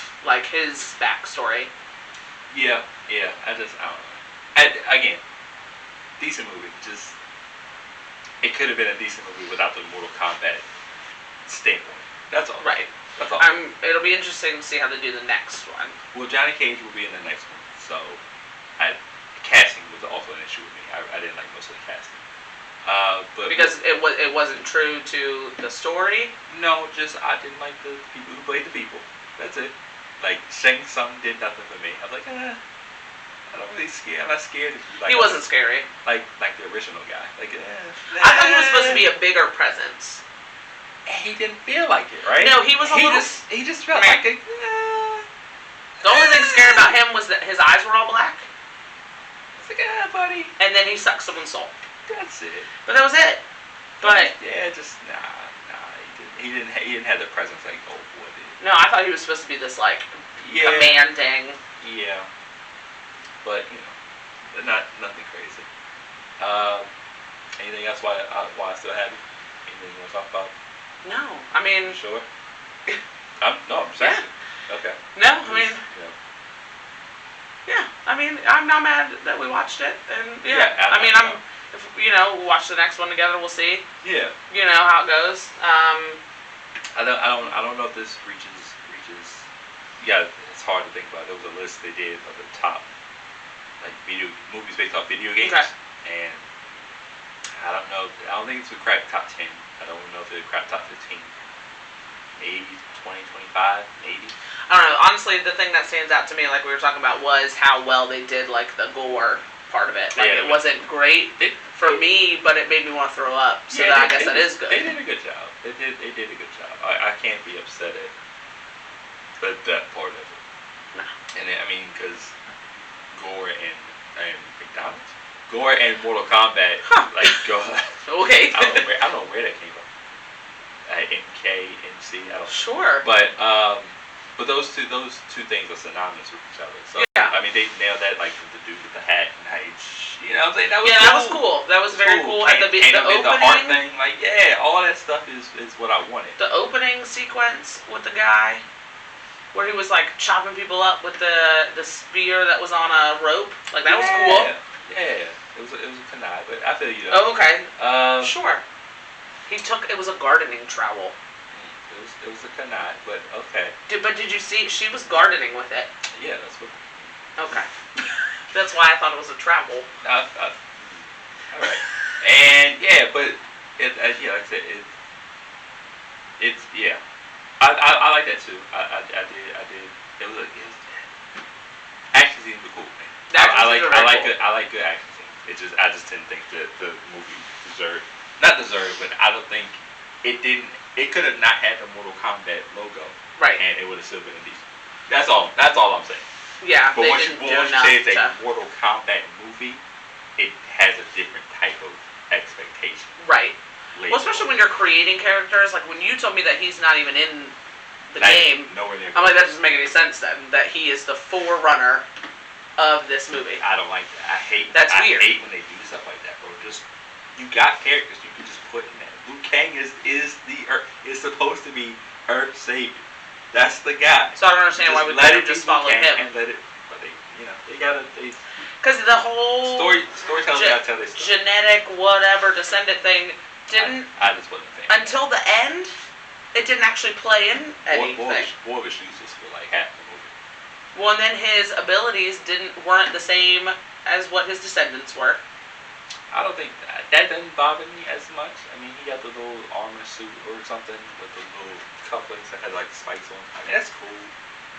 his backstory. Yeah. I don't know. Again, decent movie. Just, it could have been a decent movie without the Mortal Kombat standpoint. That's all. Right. That's all. It'll be interesting to see how they do the next one. Well, Johnny Cage will be in the next one, so casting was also an issue with me. I didn't like most of the casting. But because it wasn't true to the story? No, just I didn't like the people who played the people. That's it. Shang Tsung did nothing for me. I was like, I don't really I'm not scared of you. He wasn't scary. Like the original guy. I thought he was supposed to be a bigger presence. He didn't feel like it, right? No, he was a little. He just felt like it. The only thing scary about him was that his eyes were all black. It's like, buddy. And then he sucked someone's soul. That's it. But that was it. But he didn't have the presence like old boy did. No, I thought he was supposed to be this commanding. Yeah. But nothing crazy. Anything else why I still have you? Anything you want to talk about? No, I mean. Sure. I'm saying. Yeah. Okay. No, I mean. Yeah, I mean, I'm not mad that we watched it, and if we'll watch the next one together. We'll see. Yeah. How it goes. I don't know if this reaches. Yeah, it's hard to think about. There was a list they did of the top movies based off video games, and I don't know. I don't think it's a crack top 10. I don't know if it's a crack top 15. Maybe 20, 25, maybe. I don't know. Honestly, the thing that stands out to me, like we were talking about, was how well they did the gore part of it. It wasn't great for me, but it made me want to throw up. So I guess that is good. They did a good job. They did a good job. I can't be upset at that part of it. No. And because gore and McDonald's, gore and Mortal Kombat, God. Okay. I don't know where that came from. MK, MC, I don't know. Sure. But those two things are synonymous with each other. So they nailed that, the dude with the hat and how I'm saying, that was cool. That was cool. That was very cool. At the opening, the heart thing, all that stuff is what I wanted. The opening sequence with the guy, where he was chopping people up with the spear that was on a rope, that was cool. Yeah, it was a connive, but I feel you. Oh, okay. Sure. It was a gardening trowel. It was a connive, but okay. But did you see? She was gardening with it. Yeah, that's what. Okay. That's why I thought it was a trowel. All right. And but like I said, I like that too. I did. It was action scenes were cool, man. I like good action scenes. I just didn't think that the movie not deserved, but I don't think it didn't. It could have not had the Mortal Kombat logo, right? And it would have still been a decent. That's all I'm saying. Yeah, but once you say it's a Mortal Kombat movie, it has a different type of expectation. Right. Well, especially when you're creating characters. When you told me that he's not even in the game, nowhere near. I'm like, that doesn't make any sense then. That he is the forerunner of this movie. I don't like that. Weird. I hate when they do stuff like that, bro. You got characters you can just put in there. Liu Kang is supposed to be Earth's savior. That's the guy. So I don't understand why we couldn't just follow him. And let it, but they gotta. Because the whole storytelling gotta tell this genetic whatever descendant thing didn't. I just wasn't a fan. Until the end, it didn't actually play in anything. More of his useless for like half the movie. Well, and then his abilities weren't the same as what his descendants were. I don't think that doesn't bother me as much. I mean, he got the little armor suit or something with the little cufflinks that had like spikes on. I mean, that's cool.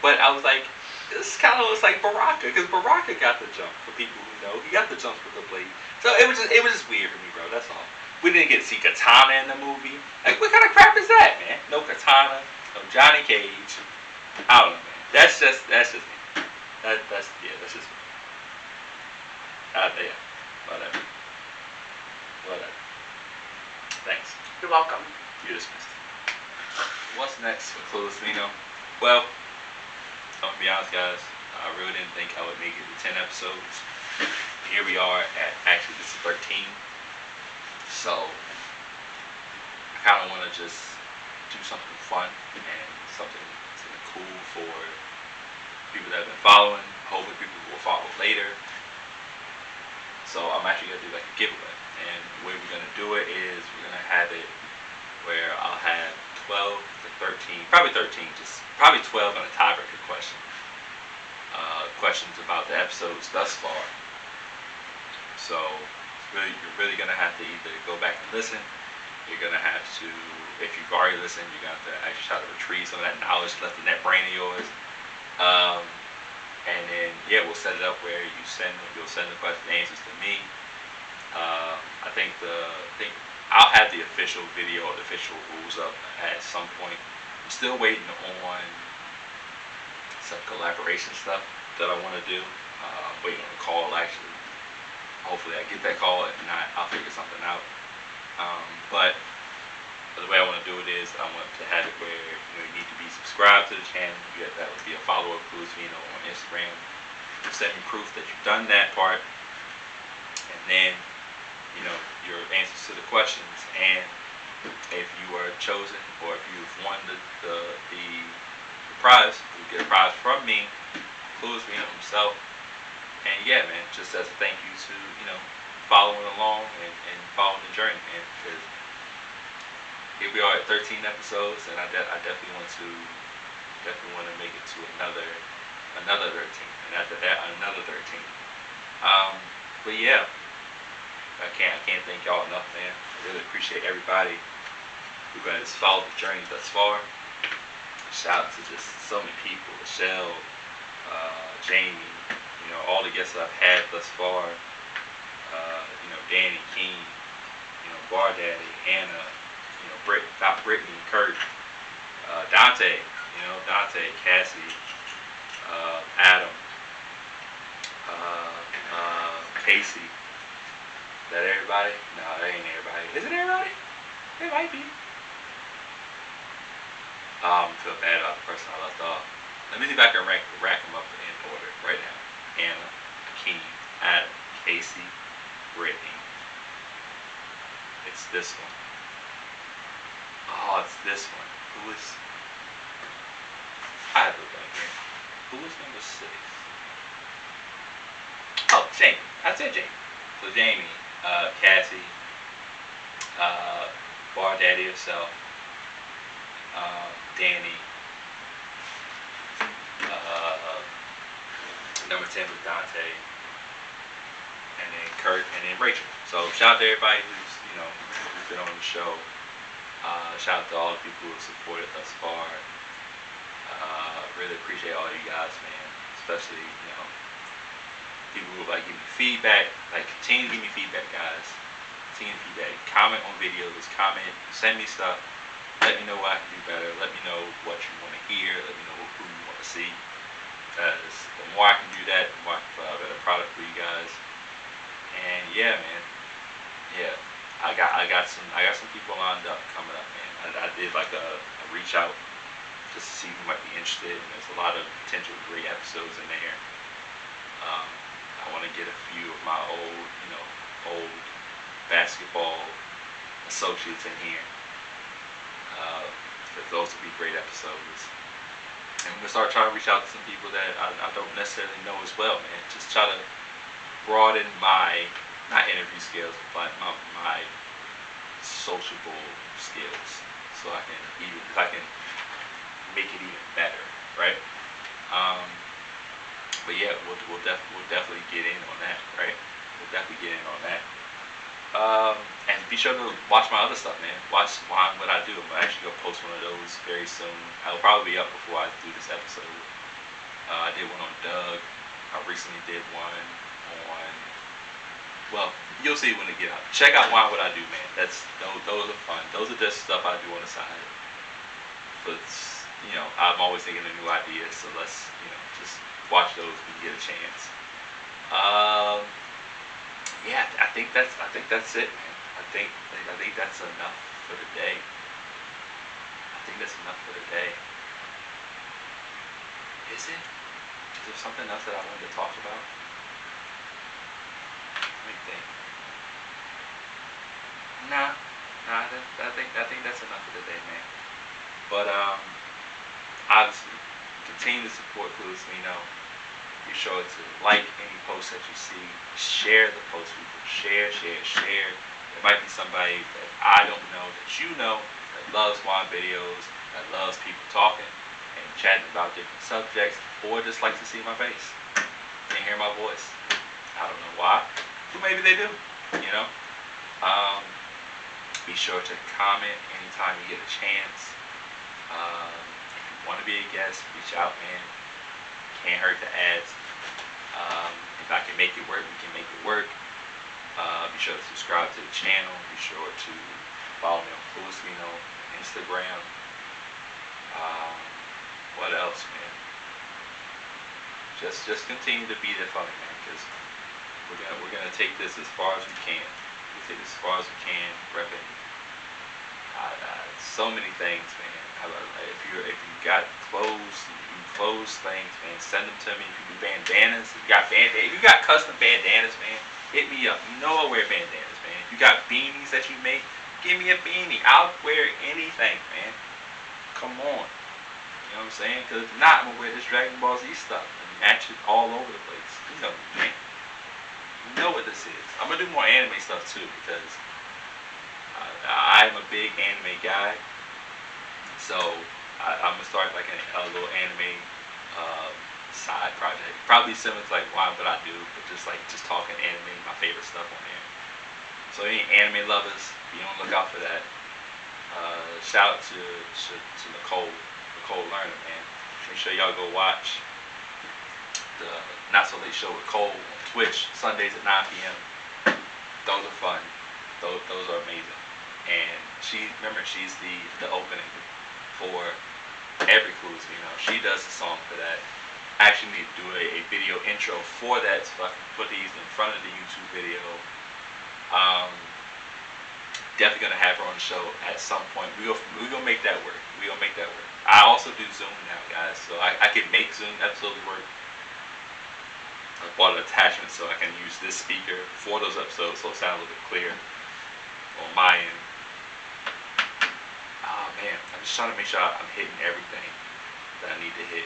But I was like, this kind of looks like Baraka, because Baraka got the jump. For people who know, he got the jumps with the blade. So it was just weird for me, bro. That's all. We didn't get to see Katana in the movie. Like, what kind of crap is that, man? No Katana, no Johnny Cage. I don't know, man. That's just me. That's just me. Yeah, whatever. Thanks. You're welcome. You're dismissed. What's next for Clueless Vino? Well, I'm gonna be honest, guys. I really didn't think I would make it to 10 episodes. Here we are at, actually, this is 13. So, I kind of want to just do something fun and something cool for people that have been following. Hopefully, people will follow later. So, I'm actually going to do like a giveaway. And the way we're going to do it is we're going to have it where I'll have 12 to 13, probably 13, probably 12 on a tiebreaker question. Questions about the episodes thus far. So you're really going to have to either go back and listen. You're going to have to, if you've already listened, you're going to have to actually try to retrieve some of that knowledge left in that brain of yours. And then, yeah, we'll set it up where you'll send the question and answers to me. I think I'll have the official video, the official rules up at some point. I'm still waiting on some collaboration stuff that I want to do. Waiting on a call, actually. Hopefully I get that call. If not, I'll figure something out. But the way I want to do it is I want to have it where you need to be subscribed to the channel. That would be a follower of Clueless Vino on Instagram. Send me proof that you've done that part. And then, your answers to the questions. And if you are chosen or if you've won the prize, you get a prize from me, Clueless Vino himself. And yeah, man, just as a thank you to, following along and following the journey, man. Because here we are at 13 episodes, and I definitely want to make it to another 13, and after that another 13. But yeah, I can't thank y'all enough, man. I really appreciate everybody who has followed the journey thus far. Shout out to just so many people: Michelle, Jamie, all the guests that I've had thus far. Danny, King, Bar Daddy, Hannah, Brittany, Kurt, Dante, Cassie, Adam, Casey. Is that everybody? No, that ain't everybody. Is it everybody? It might be. I feel bad about the person I left off. Let me see if I can rack them up in order right now. Hannah, King, Adam, Casey, Brittany. It's this one. Oh, it's this one. Who is... I have to look back here. Who is number 6? Oh, Jamie. I said Jamie. So Jamie, Cassie, Bar Daddy herself, Danny, number 10 was Dante, and then Kurt, and then Rachel. So shout out to everybody who's been on the show. Shout out to all the people who have supported thus far. Really appreciate all you guys, man. Especially people who give me feedback. Continue to give me feedback, guys. Continue to feedback. Comment on videos. Comment. Send me stuff. Let me know what I can do better. Let me know what you want to hear. Let me know who you want to see. Because the more I can do that, the more I can put out a better product for you guys. And yeah, man. Yeah. I got some people lined up coming up, man. I did a reach out just to see who might be interested, and there's a lot of potential great episodes in there. I want to get a few of my old basketball associates in here, because those would be great episodes. And I'm gonna start trying to reach out to some people that I don't necessarily know as well, man. Just try to broaden my not interview skills, but my sociable skills. so I can make it even better, right? But yeah, we'll definitely get in on that, right? We'll definitely get in on that. And be sure to watch my other stuff, man. Watch what I do. I'm actually gonna post one of those very soon. I'll probably be up before I do this episode. I did one on Doug. I recently did one on. Well, you'll see when it get out. Check out What I Do, man. Those are fun. Those are just stuff I do on the side. But I'm always thinking of new ideas, so let's just watch those when you get a chance. Yeah, I think that's it, man. I think that's enough for today. I think that's enough for today. Is it? Is there something else that I wanted to talk about? Let me think. Nah. I think that's enough for today, man. But obviously, continue to support Clueless Vino. Be sure to like any post that you see. Share the post, people. Share. There might be somebody that I don't know that loves wine videos, that loves people talking and chatting about different subjects, or just likes to see my face and hear my voice. I don't know why, but maybe they do. Be sure to comment anytime you get a chance. If you want to be a guest, reach out, man. Can't hurt to ask. If I can make it work, we can make it work. Be sure to subscribe to the channel. Be sure to follow me on Clueless Vino, Instagram. What else, man? Just continue to be there for me, man, because we're gonna take this as far as we can. We'll take this as far as we can, repping so many things, man. If you got clothes things, man, send them to me. If you do bandanas, if you got custom bandanas, man, hit me up. You know I wear bandanas, man. If you got beanies that you make, give me a beanie. I'll wear anything, man. Come on. You know what I'm saying? Because if not, I'm gonna wear this Dragon Ball Z stuff and match it all over the place. You know, man. You know what this is. I'm gonna do more anime stuff too, because I'm a big anime guy. So I'm gonna start like a little anime side project, probably similar to like What I Do, but just talking anime, my favorite stuff on there. So any anime lovers, be on the lookout for that. Shout out to Nicole Lerner, man. Make sure y'all go watch the Not So Late Show with Cole on Twitch Sundays at 9 p.m. Those are fun. Those are amazing. And she's the opening for every Clueless Vino. She does the song for that. I actually need to do a video intro for that, so I can put these in front of the YouTube video. Definitely gonna have her on the show at some point. We're gonna make that work. I also do Zoom now, guys, so I can make Zoom episodes work. I bought an attachment so I can use this speaker for those episodes, so it sounds a little bit clear on my end. Oh man, I'm just trying to make sure I'm hitting everything that I need to hit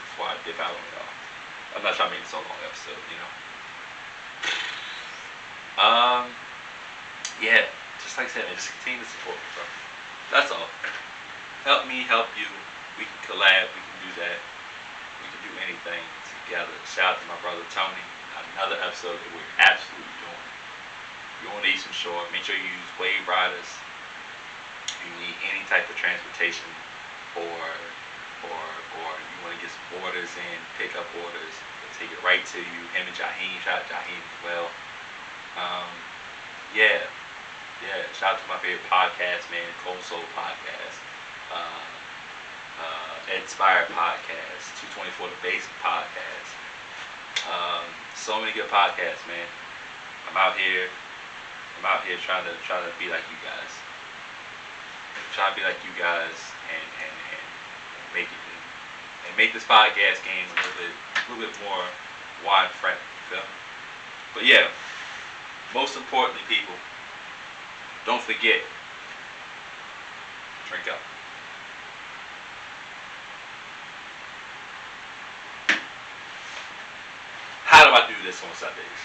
before I dip out on y'all. I'm not trying to make this a long episode, Yeah, just like I said, man, just continue to support me, bro. That's all. Help me, help you. We can collab, we can do that. We can do anything together. Shout out to my brother Tony. Another episode that we're absolutely doing. If you want to eat some shore, make sure you use Wave Riders. If you need any type of transportation, or you want to get some orders in, pick up orders, they'll take it right to you. Him and Jaheem, shout out to Jaheem as well. Shout out to my favorite podcast, man, Cold Soul Podcast, Inspired Podcast, 224 The Basic Podcast. So many good podcasts, man. I'm out here trying to be like you guys. Trying to be like you guys and make it and make this podcast game a little bit more wide friendly, you feel me? But yeah, most importantly, people, don't forget, drink up. How do I do this on Sundays?